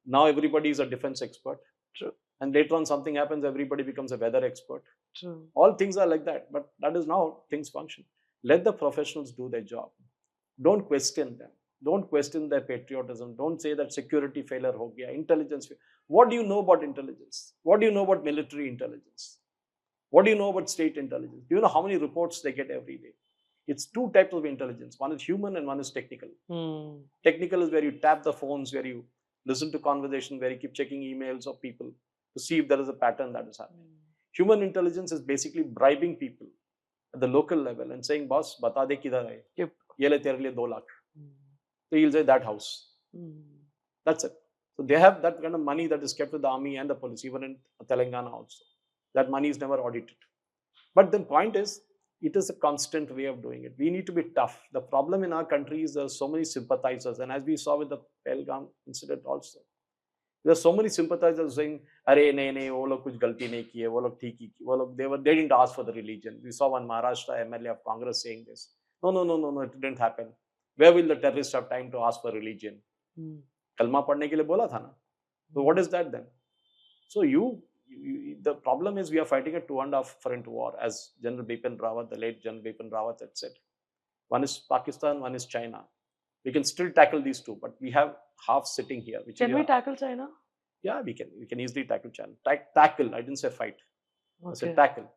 Now everybody is a defense expert. True. And later on something happens, everybody becomes a weather expert. True. All things are like that. But that is now things function. Let the professionals do their job. Don't question them. Don't question their patriotism. Don't say that security failure ho gaya, intelligence failure. What do you know about intelligence? What do you know about military intelligence? What do you know about state intelligence? Do you know how many reports they get every day? It's two types of intelligence. One is human and one is technical. Technical is where you tap the phones, where you listen to conversation, where you keep checking emails of people to see if there is a pattern that is happening. Human intelligence is basically bribing people at the local level and saying, boss, bata de kidhar hai. Yep. Ye le tere liye 2 lakh. So he'll say that house. That's it. So they have that kind of money that is kept with the army and the police, even in Telangana also. That money is never audited. But the point is, it is a constant way of doing it. We need to be tough. The problem in our country is there are so many sympathizers. And as we saw with the Pahalgam incident also, there are so many sympathizers saying, "Arey, nahi, wo log kuch galti nahi kiye, wo log theek hi kiye, they didn't ask for the religion." We saw one Maharashtra MLA of Congress saying this. No, it didn't happen. Where will the terrorists have time to ask for religion? Kalma padne ke liye bola tha na. So what is that then? So the problem is we are fighting a 2.5 front war, as General Bipin Rawat, the late General Bipin Rawat had said. One is Pakistan, one is China. We can still tackle these two, but we have half sitting here. Can we tackle China? Yeah, we can. We can easily tackle China. Tackle. I didn't say fight. I said tackle.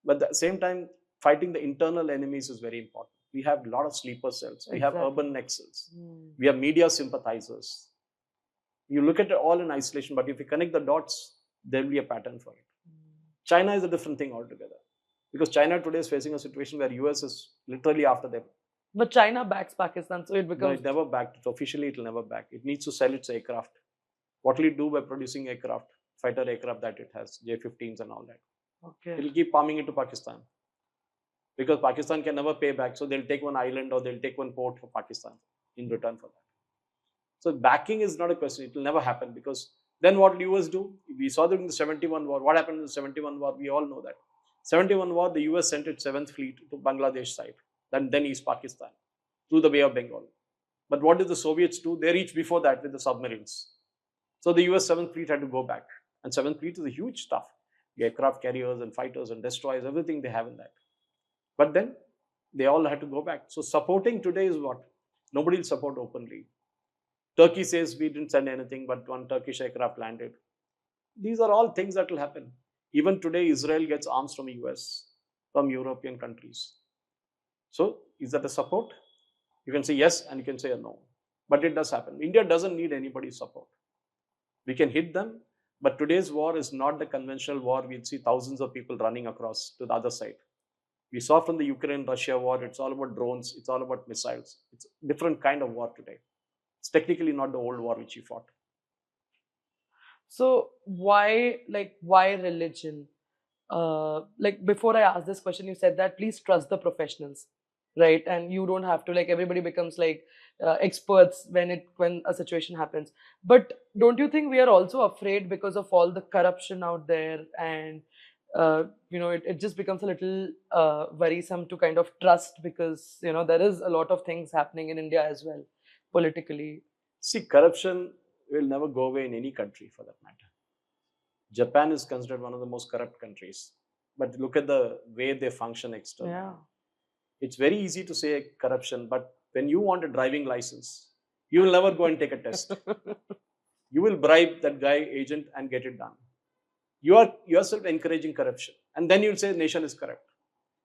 But at the same time, fighting the internal enemies is very important. We have a lot of sleeper cells. We have urban nexus. We have media sympathizers. You look at it all in isolation, but if you connect the dots, there will be a pattern for it. China is a different thing altogether. Because China today is facing a situation where US is literally after them. But China backs Pakistan, so it becomes... No, it never backed. Officially, it will never back. It needs to sell its aircraft. What will it do by producing aircraft, fighter aircraft that it has, J-15s and all that? It will keep palming it to Pakistan. Because Pakistan can never pay back. So they'll take one island or they'll take one port for Pakistan in return for that. So backing is not a question. It will never happen, because then what will US do? We saw during the 71 war. What happened in the 71 war? We all know that. 71 war, the US sent its 7th fleet to Bangladesh side, then East Pakistan, through the Bay of Bengal. But what did the Soviets do? They reached before that with the submarines. So the US 7th fleet had to go back. And 7th fleet is a huge stuff. The aircraft carriers and fighters and destroyers, everything they have in that. But then they all had to go back. So supporting today is what? Nobody will support openly. Turkey says we didn't send anything, but one Turkish aircraft landed. These are all things that will happen. Even today, Israel gets arms from US, from European countries. So is that a support? You can say yes and you can say no. But it does happen. India doesn't need anybody's support. We can hit them, but today's war is not the conventional war. We'd see thousands of people running across to the other side. We saw from the Ukraine-Russia war, it's all about drones, it's all about missiles. It's a different kind of war today. It's technically not the old war which he fought. So why religion? Before I ask this question, you said that please trust the professionals, right? And you don't have to, everybody becomes experts when a situation happens. But don't you think we are also afraid because of all the corruption out there, and it just becomes a little worrisome to kind of trust, because there is a lot of things happening in India as well politically. See, corruption will never go away in any country for that matter. Japan is considered one of the most corrupt countries, but look at the way they function externally. Yeah. It's very easy to say corruption, but when you want a driving license, you will never go and take a test. You will bribe that guy, agent, and get it done. You are yourself encouraging corruption, and then you'll say the nation is corrupt.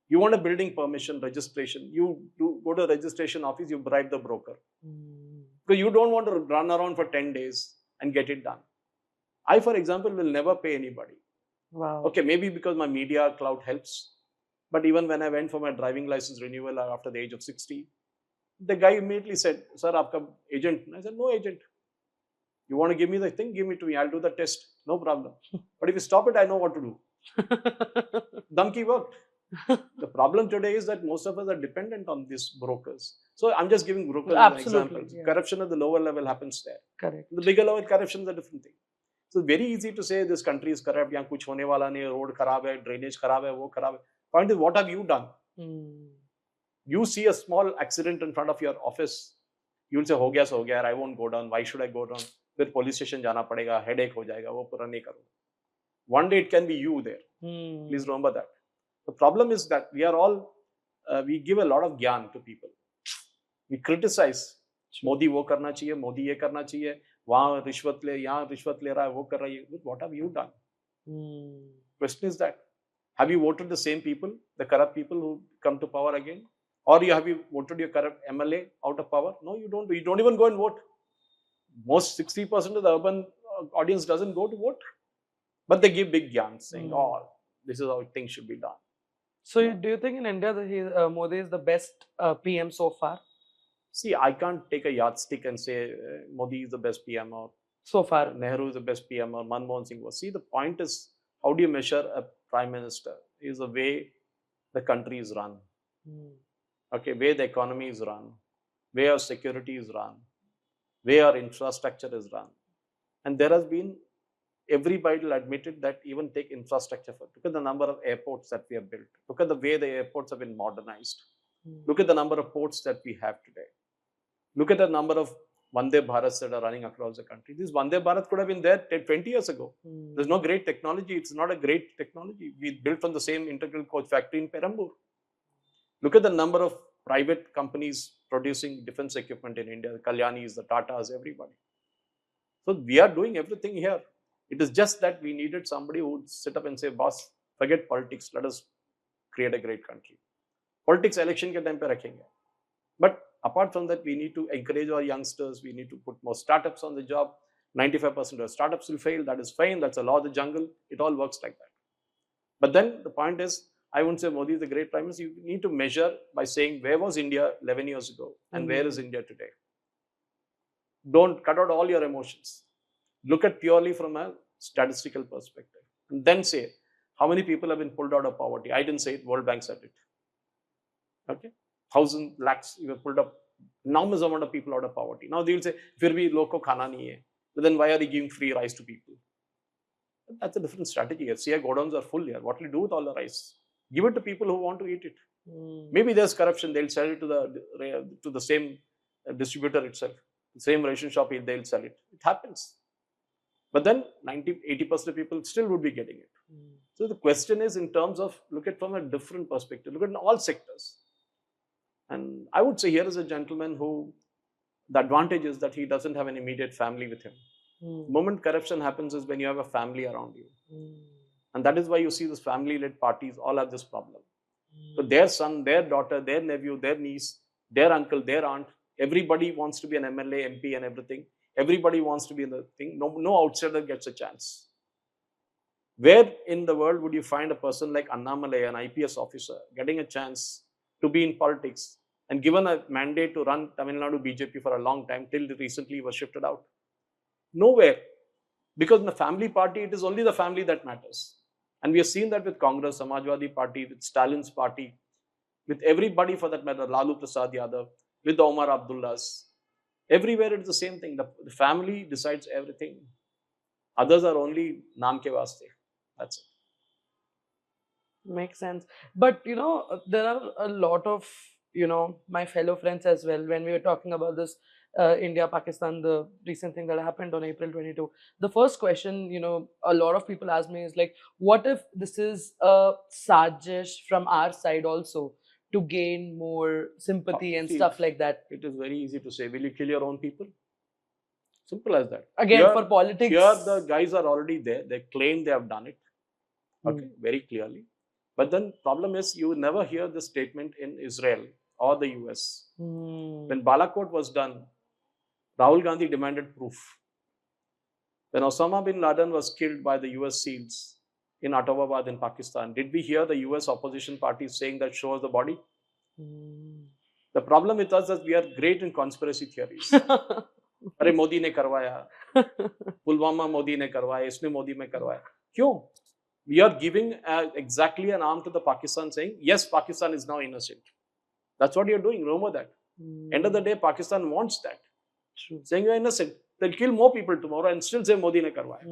You want a building permission, registration, you go to the registration office, you bribe the broker. Because you don't want to run around for 10 days and get it done. I, for example, will never pay anybody. Wow. Okay, maybe because my media clout helps. But even when I went for my driving license renewal after the age of 60, the guy immediately said, "Sir, aapka agent?" And I said, "No agent. You want to give me the thing? Give me to me. I'll do the test. No problem. But if you stop it, I know what to do." Donkey worked. The problem today is that most of us are dependent on these brokers. So I'm just giving brokers as an example. Yeah. Corruption at the lower level happens there. Correct. The bigger level, corruption is a different thing. So it's very easy to say this country is corrupt, yahan kuch hone wala nahi, road kharab hai, drainage kharab hai, wo kharab hai. Point is, what have you done? You see a small accident in front of your office, you'll say, ho gaya so ho gaya, I won't go down. Why should I go down? Phir police station jana padega, headache ho jayega, wo pura nahi karunga. One day it can be you there. Please remember that. The problem is that we are all, we give a lot of gyan to people. We criticize. Modi wo karna chahiye, Modi ye karna chahiye, wahan rishwat le, yahan rishwat le raha hai, wo kar raha hai. What have you done? Question is that, have you voted the same people, the corrupt people who come to power again? Or have you voted your corrupt MLA out of power? No, you don't. You don't even go and vote. Most 60% of the urban audience doesn't go to vote. But they give big gyans saying, oh, this is how things should be done. So do you think in India that Modi is the best PM so far? See, I can't take a yardstick and say Modi is the best PM or so far Nehru is the best PM or Manmohan Singh was. See, the point is, how do you measure a prime minister? Is the way the country is run. Okay, way the economy is run, way our security is run, way our infrastructure is run. And there has been, everybody will admit it, that even take infrastructure for, look at the number of airports that we have built. Look at the way the airports have been modernized. Look at the number of ports that we have today. Look at the number of Vande Bharats that are running across the country. This Vande Bharat could have been there 20 years ago. There's no great technology. It's not a great technology. We built from the same integral coach factory in Perambur. Look at the number of private companies producing defense equipment in India, the Kalyanis, the Tatas, everybody. So we are doing everything here. It is just that we needed somebody who would sit up and say, boss, Forget politics. Let us create a great country. Politics election ke time pe rakhenge. But apart from that, we need to encourage our youngsters. We need to put more startups on the job. 95% of startups will fail. That is fine. That's a law of the jungle. It all works like that. But then the point is, I wouldn't say Modi is a great prime minister. You need to measure by saying, where was India 11 years ago and where is India today? Don't cut out all your emotions. Look at purely from a statistical perspective. And then say, how many people have been pulled out of poverty? I didn't say it. World Bank said it. Okay? 1,000 lakhs, you have pulled up enormous amount of people out of poverty. Now they will say, fir bhi log ko khana nahi hai. But then why are you giving free rice to people? That's a different strategy. See, our godowns are full here. What will you do with all the rice? Give it to people who want to eat it. Maybe there's corruption. They'll sell it to the same distributor itself. The same ration shop, they'll sell it. It happens. But then 80% of people still would be getting it. So the question is in terms of, look at from a different perspective. Look at all sectors. And I would say here is a gentleman who, the advantage is that he doesn't have an immediate family with him. The moment corruption happens is when you have a family around you. And that is why you see this family-led parties all have this problem. So their son, their daughter, their nephew, their niece, their uncle, their aunt, everybody wants to be an MLA, MP and everything. Everybody wants to be in the thing. No outsider gets a chance. Where in the world would you find a person like Annamalai, an IPS officer, getting a chance to be in politics and given a mandate to run Tamil Nadu BJP for a long time till recently he was shifted out? Nowhere. Because in the family party, it is only the family that matters. And we have seen that with Congress, Samajwadi Party, with Stalin's party, with everybody for that matter, Lalu Prasad Yadav, with the Omar Abdullahs. Everywhere it is the same thing. The family decides everything. Others are only naam ke vaste. That's it. Makes sense. But, there are a lot of, my fellow friends as well, when we were talking about this India, Pakistan, the recent thing that happened on April 22. The first question, a lot of people ask me is like, what if this is a sajish from our side also to gain more sympathy and stuff like that? It is very easy to say, will you kill your own people? Simple as that. Again, here, for politics. Here the guys are already there. They claim they have done it. Okay, very clearly. But then problem is you never hear this statement in Israel or the US. When Balakot was done, Rahul Gandhi demanded proof. When Osama bin Laden was killed by the US SEALs in Abbottabad in Pakistan, did we hear the US opposition parties saying that show us the body? The problem with us is that we are great in conspiracy theories. Arey Modi ne karwaya, Pulwama Modi ne karwaya, isne Modi mein karwaya. Kyun? We are giving exactly an arm to the Pakistan saying, yes, Pakistan is now innocent. That's what you're doing. Remember that. End of the day, Pakistan wants that. True. Saying you're innocent. They'll kill more people tomorrow and still say Modi ne karwaya.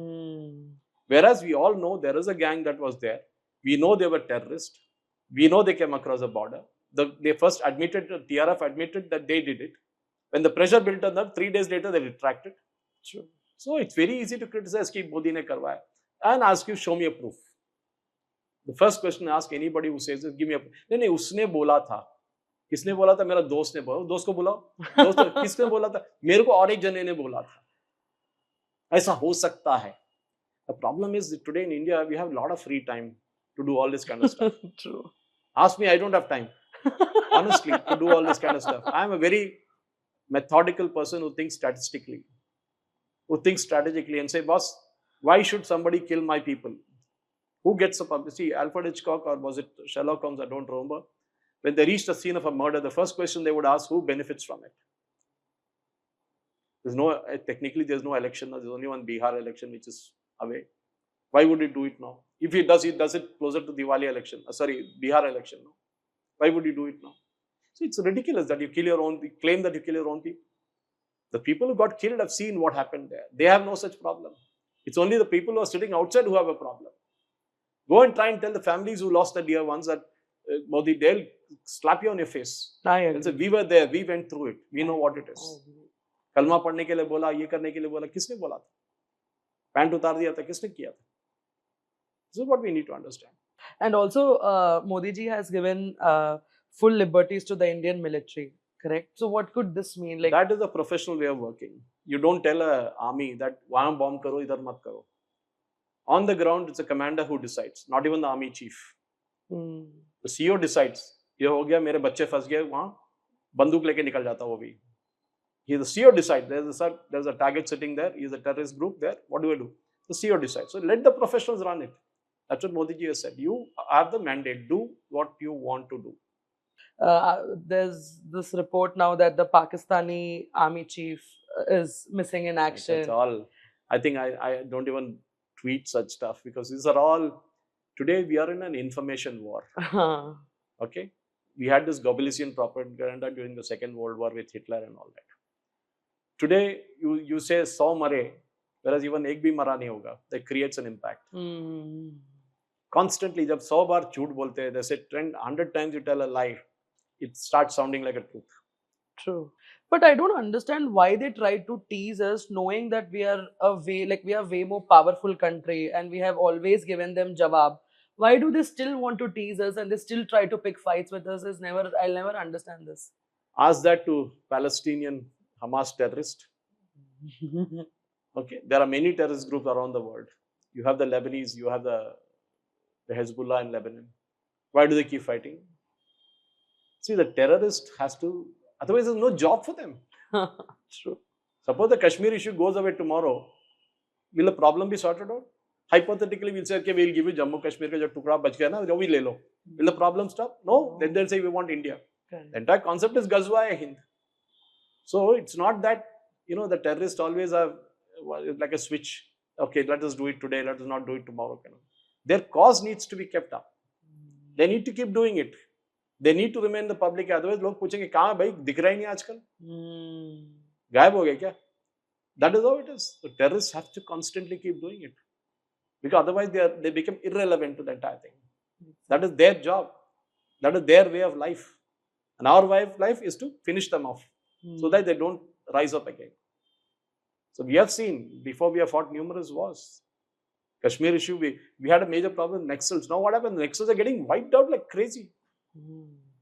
Whereas we all know there is a gang that was there. We know they were terrorists. We know they came across the border. They first admitted, TRF admitted that they did it. When the pressure built on them, 3 days later they retracted. True. So it's very easy to criticize ki Modi ne karwaya and ask you, show me a proof. The first question I ask anybody who says this, give me a proof. नहीं उसने बोला था. किसने बोला था? मेरा दोस्त ने बोला. दोस्त को बुलाओ. दोस्त किसने बोला था? मेरे को और एक जने ने बोला था. ऐसा हो सकता है. The problem is that today in India we have a lot of free time to do all this kind of stuff. True. Ask me, I don't have time. Honestly, to do all this kind of stuff. I am a very methodical person who thinks statistically, who thinks strategically and say, boss, why should somebody kill my people? Who gets the publicity? Alfred Hitchcock or was it Sherlock Holmes? I don't remember. When they reached the scene of a murder, the first question they would ask, who benefits from it? There's no, technically there's no election. There's only one Bihar election which is away. Why would he do it now? If he does it closer to Diwali election. Bihar election. No? Why would he do it now? So it's ridiculous that you kill your own, claim that you kill your own people. The people who got killed have seen what happened there. They have no such problem. It's only the people who are sitting outside who have a problem. Go and try and tell the families who lost their dear ones that Modi, they'll slap you on your face. And say, we were there, we went through it, we know what it is. कलमा पढ़ने के लिए बोला, ये करने के लिए बोला, किसने बोला था? पैंट उतार दिया था, किसने किया था? This is what we need to understand. And also, Modi ji has given full liberties to the Indian military, correct? So what could this mean? Like, that is a professional way of working. You don't tell an army that वहाँ bomb करो, इधर मत करो. On the ground, it's a commander who decides, not even the army chief. The CEO decides, ये हो गया, मेरे बच्चे फंस गए वहाँ, बंदूक लेके निकल जाता वो भी. The CEO decides, there's a target sitting there, he's a terrorist group there, what do I do? The CEO decides. So let the professionals run it. That's what Modi ji has said. You have the mandate, do what you want to do. There's this report now that the Pakistani army chief is missing in action. That's all. I think I don't even tweet such stuff because these are all, today we are in an information war. Okay? We had this Goebbelsian propaganda during the Second World War with Hitler and all that. Today, you say 100 mare, whereas even ek bhi mara nahi hoga. That creates an impact. Constantly, जब 100 बार झूठ बोलते हैं, they say 100 times you tell a lie, it starts sounding like a truth. True. But I don't understand why they try to tease us, knowing that we are way more powerful country and we have always given them jawab. Why do they still want to tease us and they still try to pick fights with us? I'll never understand this. Ask that to Palestinian Hamas terrorists. Okay, there are many terrorist groups around the world. You have the Lebanese, you have the Hezbollah in Lebanon. Why do they keep fighting? See, the terrorist has to, otherwise there's no job for them. True. Suppose the Kashmir issue goes away tomorrow, will the problem be sorted out? Hypothetically, we'll say, okay, we'll give you Jammu Kashmir ka jo tukra bach gaya na, jo bhi le lo. Will the problem stop? No. Then they'll say we want India. Okay. The entire concept is Ghazwa-e-Hind. So it's not that, the terrorists always have like a switch. Okay, let us do it today, let us not do it tomorrow. Their cause needs to be kept up. They need to keep doing it. They need to remain the public. Otherwise, लोग पूछेंगे कहाँ भाई दिख रहा ही नहीं आजकल, गायब हो गए क्या? That is how it is. The terrorists have to constantly keep doing it because otherwise they become irrelevant to the entire thing. That is their job. That is their way of life. And our way of life is to finish them off so that they don't rise up again. So we have seen, before we have fought numerous wars. Kashmir issue, we had a major problem with Naxals. Now what happened? The Naxals are getting wiped out like crazy.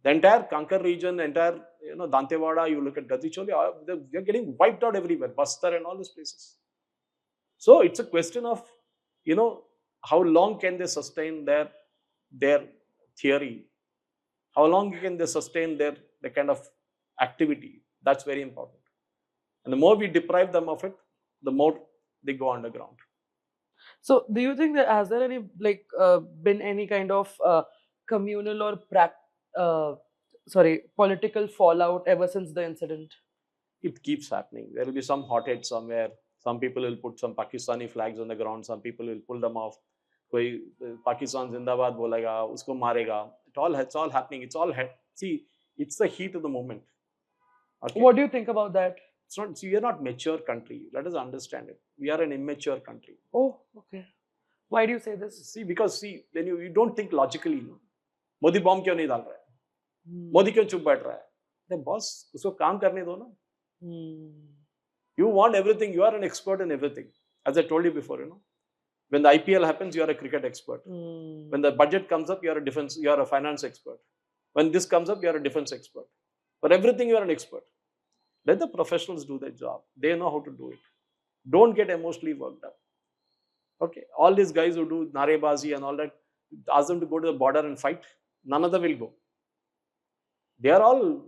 The entire Kankar region, the entire, Dantewada, you look at Gadicholi, they're getting wiped out everywhere. Bastar and all these places. So it's a question of, how long can they sustain their theory? How long can they sustain their kind of activity? That's very important. And the more we deprive them of it, the more they go underground. So, do you think that has there been any kind of communal or political fallout ever since the incident? It keeps happening. There will be some hothead somewhere. Some people will put some Pakistani flags on the ground. Some people will pull them off. Koi Pakistan Zindabad bolega, usko marega. It's all happening. See, it's the heat of the moment. Okay? What do you think about that? We are not mature country. Let us understand it. We are an immature country. Oh, okay. Why do you say this? Because when you don't think logically. Modi bomb क्यों नहीं डाल रहा है? Modi क्यों चुप बैठ रहा है? अरे boss, उसको काम करने दो ना. You want everything. You are an expert in everything. As I told you before, when the IPL happens, you are a cricket expert. When the budget comes up, you are a finance expert. When this comes up, you are a defense expert. For everything, you are an expert. Let the professionals do their job. They know how to do it. Don't get emotionally worked up. Okay, all these guys who do narebazi and all that, ask them to go to the border and fight. None of them will go. They are all,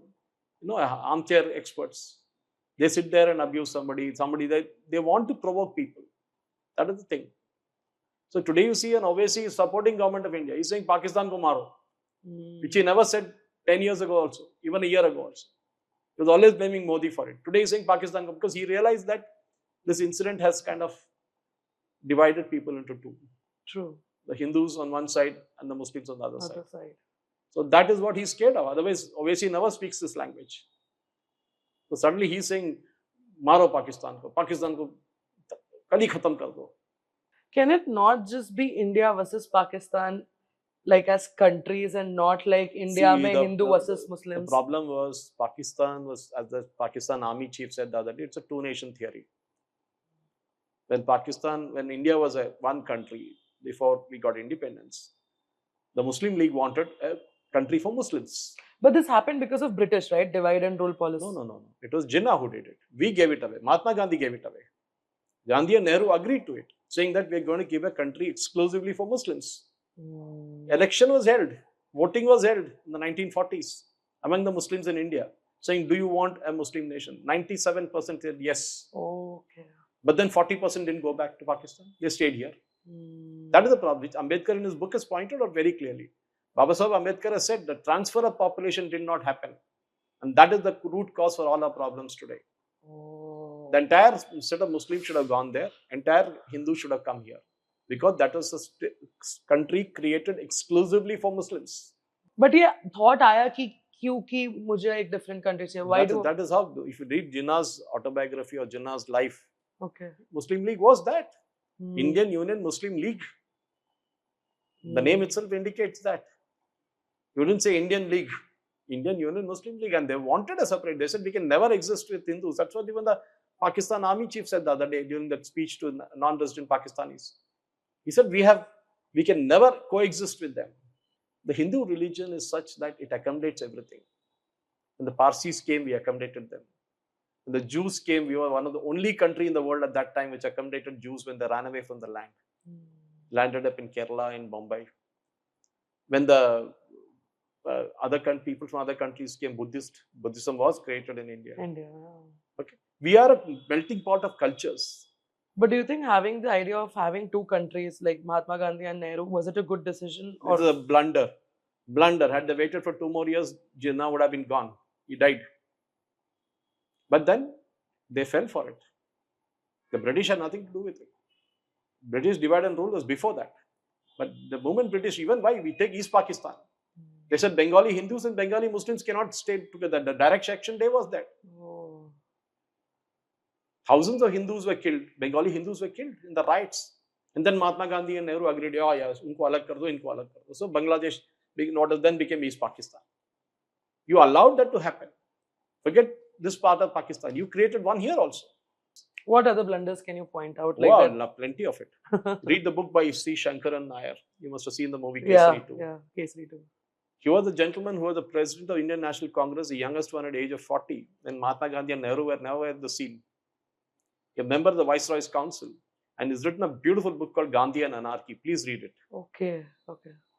armchair experts. They sit there and abuse somebody that they want to provoke people. That is the thing. So today you see an Owaisi is supporting government of India. He's saying Pakistan ko maro, which he never said 10 years ago also, even a year ago also. He was always blaming Modi for it. Today he's saying Pakistan ko, because he realized that this incident has kind of divided people into two. True. The Hindus on one side and the Muslims on the other side. So that is what he's scared of. Otherwise, Owaisi never speaks this language. So suddenly he's saying, Maro Pakistan ko kali khatam kar do. Can it not just be India versus Pakistan, like as countries, and not like India mein Hindu versus Muslims? The problem was Pakistan was, as the Pakistan army chief said the other day, it's a two-nation theory. When India was one country before we got independence, the Muslim League wanted a country for Muslims. But this happened because of British, right? Divide and rule policy. No. It was Jinnah who did it. We gave it away. Mahatma Gandhi gave it away. Gandhi and Nehru agreed to it. saying that we're going to give a country exclusively for Muslims. Mm. Election was held, voting was held in the 1940s among the Muslims in India, saying, do you want a Muslim nation? 97% said yes. Okay. But then 40% didn't go back to Pakistan. They stayed here. Mm. That is the problem, which Ambedkar in his book has pointed out very clearly. Baba Sahib Ambedkar has said the transfer of population did not happen. And that is the root cause for all our problems today. Oh. The entire set of Muslims should have gone there. Entire Hindu should have come here. Because that was a country created exclusively for Muslims. But yeah, thought आया कि क्योंकि मुझे एक different country चाहिए. Why that is how, if you read Jinnah's autobiography or Jinnah's life, okay. Muslim League was that. Hmm. Indian Union Muslim League. The name itself indicates that. You didn't say Indian League. Indian Union Muslim League, and they wanted a separate. They said we can never exist with Hindus. That's what even the Pakistan Army chief said the other day during that speech to non-resident Pakistanis. He said we can never coexist with them. The Hindu religion is such that it accommodates everything. When the Parsis came, we accommodated them. When the Jews came, we were one of the only country in the world at that time which accommodated Jews when they ran away from the land. Landed up in Kerala, in Bombay. When the people from other countries came, Buddhism was created in India. Okay. We are a melting pot of cultures. But do you think having the idea of having two countries like Mahatma Gandhi and Nehru, was it a good decision? It was a blunder. Blunder. Had they waited for 2 more years, Jinnah would have been gone. He died. But then they fell for it. The British had nothing to do with it. British divide and rule was before that. But the moment British, even why? We take East Pakistan. They said Bengali Hindus and Bengali Muslims cannot stay together. The direct action day was that. Oh. Thousands of Hindus were killed. Bengali Hindus were killed in the riots. And then Mahatma Gandhi and Nehru agreed, oh yeah, unko alag kar do, inko alag kar do. So Bangladesh then became East Pakistan. You allowed that to happen. Forget this part of Pakistan. You created one here also. What other blunders can you point out? Like wow, plenty of it. Read the book by C. Shankaran Nair. You must have seen the movie Kesari 2. Yeah, Kesari 2. He was the gentleman who was the president of Indian National Congress, the youngest one at the age of 40, when Mahatma Gandhi and Nehru were never at the scene. He was a member of the Viceroy's Council, and he's written a beautiful book called Gandhi and Anarchy. Please read it. Okay.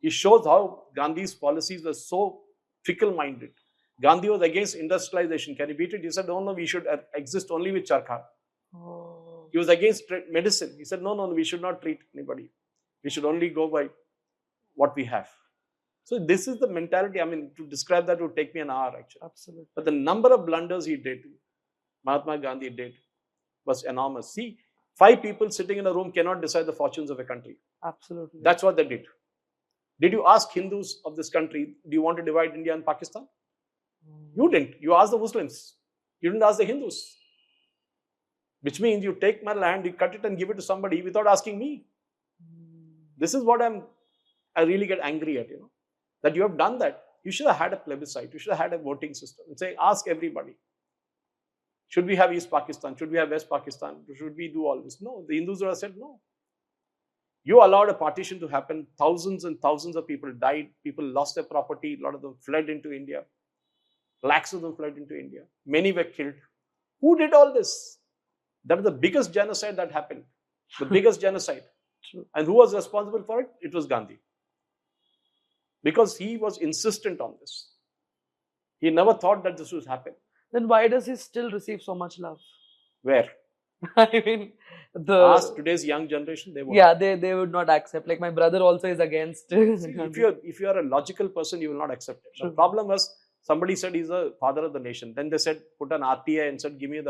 He shows how Gandhi's policies were so fickle-minded. Gandhi was against industrialization. Can you beat it? He said, no, we should exist only with charkha. Oh. He was against medicine. He said, no, we should not treat anybody. We should only go by what we have. So this is the mentality. I mean, to describe that would take me an hour actually. Absolutely. But the number of blunders he did, Mahatma Gandhi did, was enormous. See, 5 people sitting in a room cannot decide the fortunes of a country. Absolutely. That's what they did. Did you ask Hindus of this country, do you want to divide India and Pakistan? You didn't. You asked the Muslims. You didn't ask the Hindus. Which means you take my land, you cut it and give it to somebody without asking me. This is what I really get angry at, that you have done that. You should have had a plebiscite. You should have had a voting system and say, ask everybody. Should we have East Pakistan? Should we have West Pakistan? Should we do all this? No, the Hindus would have said no. You allowed a partition to happen. Thousands and thousands of people died. People lost their property. A lot of them fled into India. Lakhs of them fled into India. Many were killed. Who did all this? That was the biggest genocide that happened. The biggest genocide. True. And who was responsible for it? It was Gandhi. Because he was insistent on this. He never thought that this would happen. Then why does he still receive so much love? Where? I mean, ask today's young generation, they won't. Yeah, they would not accept. Like my brother also is against. See, if you are a logical person, you will not accept it. True. The problem was, somebody said he's the father of the nation. Then they said, put an RTA and said, give me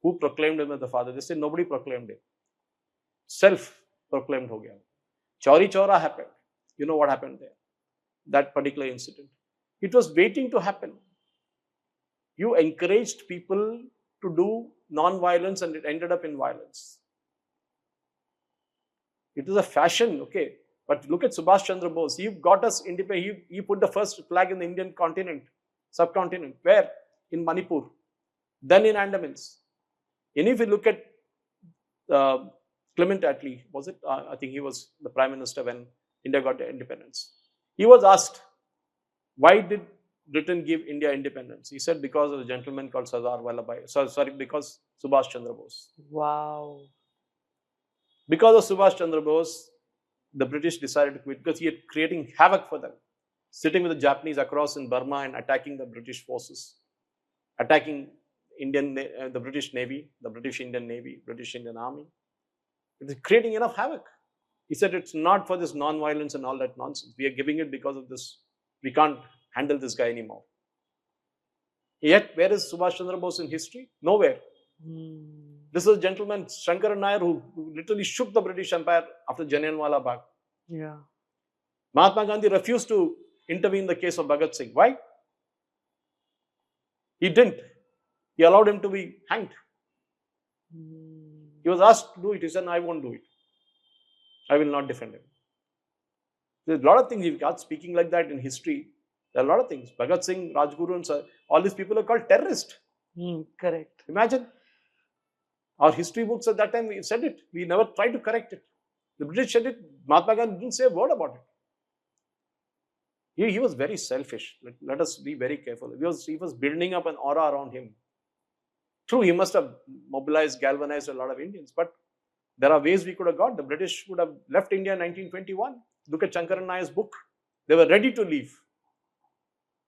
who proclaimed him as the father. They said, nobody proclaimed him. Self-proclaimed ho gaya. Chauri Chaura happened. You know what happened there? That particular incident. It was waiting to happen. You encouraged people to do non-violence and it ended up in violence. It is a fashion, okay. But look at Subhash Chandra Bose. He got us independent. He put the first flag in the Indian continent, subcontinent. Where? In Manipur. Then in Andamans. And if you look at Clement Attlee, was it? I think he was the Prime Minister when India got independence. He was asked, why did Britain give India independence? He said, because of a gentleman called Sardar Vallabhbhai. Because Subhash Chandra Bose. Wow. Because of Subhash Chandra Bose, the British decided to quit because he had creating havoc for them, sitting with the Japanese across in Burma and attacking the British forces, attacking the British Navy, the British Indian Navy, British Indian Army. It is creating enough havoc. He said it's not for this non-violence and all that nonsense. We are giving it because of this. We can't handle this guy anymore. Yet, where is Subhash Chandra Bose in history? Nowhere. This is a gentleman, Shankaran Nair, who literally shook the British Empire after Jallianwala Bagh. Yeah. Mahatma Gandhi refused to intervene in the case of Bhagat Singh. Why? He didn't. He allowed him to be hanged. He was asked to do it. He said, no, I won't do it. I will not defend him. There's a lot of things, if you start speaking like that in history, there are a lot of things. Bhagat Singh, Rajguru, and all these people are called terrorists. Correct. Imagine. Our history books at that time, we said it. We never tried to correct it. The British said it. Mahatma Gandhi didn't say a word about it. He was very selfish. Let us be very careful. He was building up an aura around him. True, he must have mobilized, galvanized a lot of Indians. But there are ways we could have got. The British would have left India in 1921. Look at Shankaran Nair's book. They were ready to leave.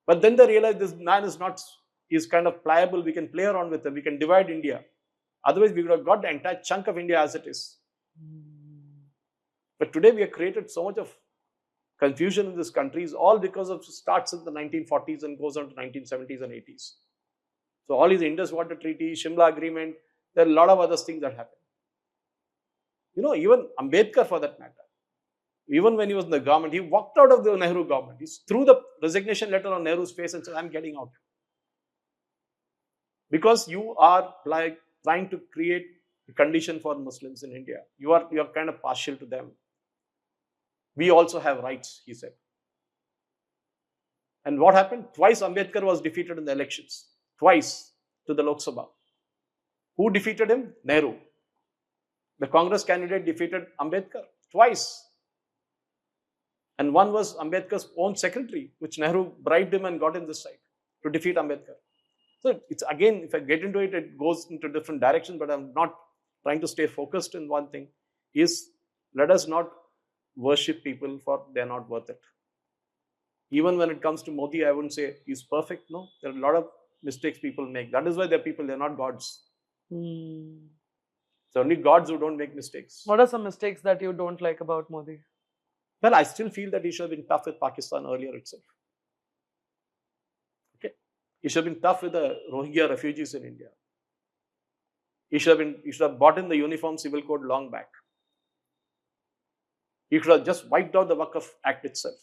But then they realized this man is not, he's kind of pliable. We can play around with him. We can divide India. Otherwise, we would have got the entire chunk of India as it is. But today, we have created so much of confusion in this country, is all because of starts in the 1940s and goes on to 1970s and 80s. So all these Indus Water Treaty, Shimla Agreement, there are a lot of other things that happen. You know, even Ambedkar for that matter, even when he was in the government, he walked out of the Nehru government. He threw the resignation letter on Nehru's face and said, I'm getting out. Because you are trying to create a condition for Muslims in India. You are kind of partial to them. We also have rights, he said. And what happened? Twice Ambedkar was defeated in the elections. Twice to the Lok Sabha. Who defeated him? Nehru. The Congress candidate defeated Ambedkar twice. And one was Ambedkar's own secretary, which Nehru bribed him and got him this side to defeat Ambedkar. So it's again, if I get into it, it goes into different directions, but I'm not trying to stay focused in one thing. Let us not worship people for they're not worth it. Even when it comes to Modi, I wouldn't say he's perfect. No, there are a lot of mistakes people make. That is why they're people, they're not gods. So only gods who don't make mistakes. What are some mistakes that you don't like about Modi? Well, I still feel that he should have been tough with Pakistan earlier itself. Okay, he should have been tough with the Rohingya refugees in India. He should have bought in the Uniform Civil Code long back. He should have just wiped out the Waqf Act itself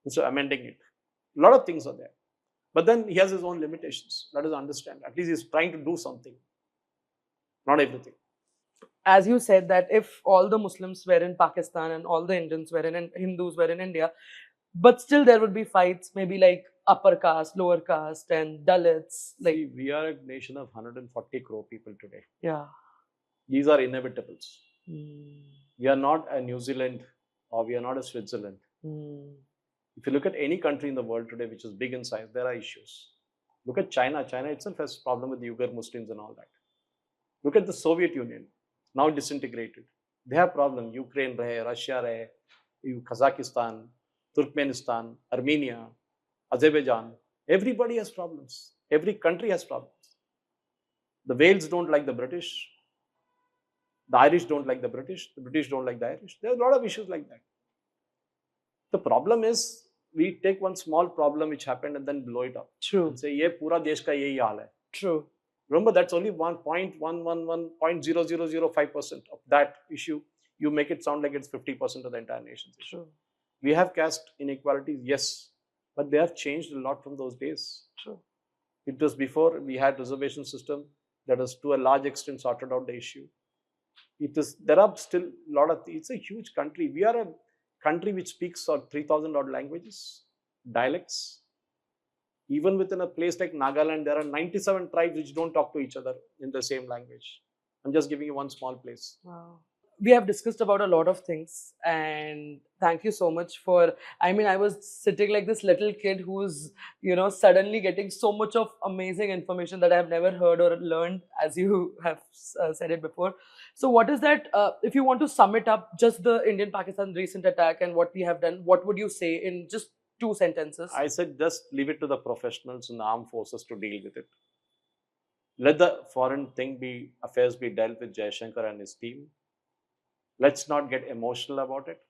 instead of amending it. A lot of things are there. But then he has his own limitations. Let us understand. At least he's trying to do something. Not everything. As you said that if all the Muslims were in Pakistan and all the Indians were in Hindus were in India, but still there would be fights, maybe like upper caste, lower caste, and Dalits. Like, see, we are a nation of 140 crore people today. Yeah. These are inevitables. We are not a New Zealand or we are not a Switzerland. If you look at any country in the world today which is big in size, there are issues. Look at China. China itself has a problem with the Uyghur Muslims and all that. Look at the Soviet Union, now disintegrated. They have problems. Ukraine, Russia, Kazakhstan, Turkmenistan, Armenia, Azerbaijan. Everybody has problems. Every country has problems. The Wales don't like the British. The Irish don't like the British. The British don't like the Irish. There are a lot of issues like that. The problem is, we take one small problem which happened and then blow it up. True. And say, ye pura desh ka yehi haal hai. True. Remember, that's only 0.0005% of that issue. You make it sound like it's 50% of the entire nation's issue. True. We have caste inequalities, yes, but they have changed a lot from those days. True. It was before we had reservation system that has to a large extent sorted out the issue. There are still a lot of, it's a huge country. We are a country which speaks 3,000 odd languages, dialects. Even within a place like Nagaland, there are 97 tribes which don't talk to each other in the same language. I'm just giving you one small place. Wow. we have discussed about a lot of things, and thank you so much for, I mean, I was sitting like this little kid who's, suddenly getting so much of amazing information that I have never heard or learned, as you have said it before. So what is that, if you want to sum it up, just the Indian Pakistan recent attack and what we have done, what would you say in just 2 sentences? I said just leave it to the professionals in the armed forces to deal with it. Let the foreign affairs be dealt with Jaishankar and his team. Let's not get emotional about it.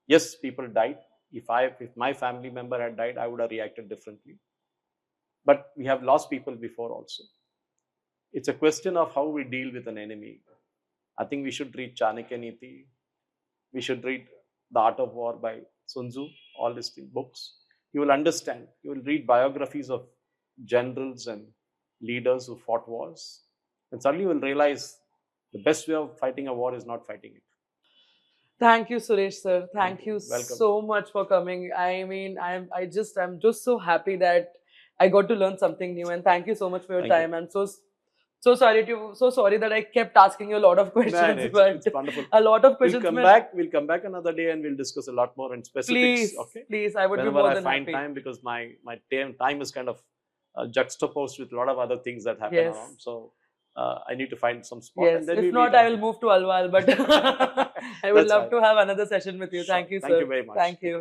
Yes, people died. If my family member had died, I would have reacted differently. But we have lost people before also. It's a question of how we deal with an enemy. I think we should read Chanakya Niti. We should read The Art of War by Sun Tzu, all these books. You will understand. You will read biographies of generals and leaders who fought wars. And suddenly you will realize the best way of fighting a war is not fighting it. Thank you, Suresh sir. Thank you Welcome. so much for coming. I mean, I'm just so happy that I got to learn something new, and thank you so much for your Thank time. I'm so sorry that I kept asking you a lot of questions, No, but it's wonderful. a lot of questions. We'll come back another day and we'll discuss a lot more in specifics. Please, okay? please, I would Whenever be more I than find happy. time, because my time is kind of juxtaposed with a lot of other things that happen Yes. around. So I need to find some spot. Yes. And then If we not, meet I will move to Alwal, but I would That's love fine. to have another session with you. Sure. Thank you, sir. Thank you very much. Thank you.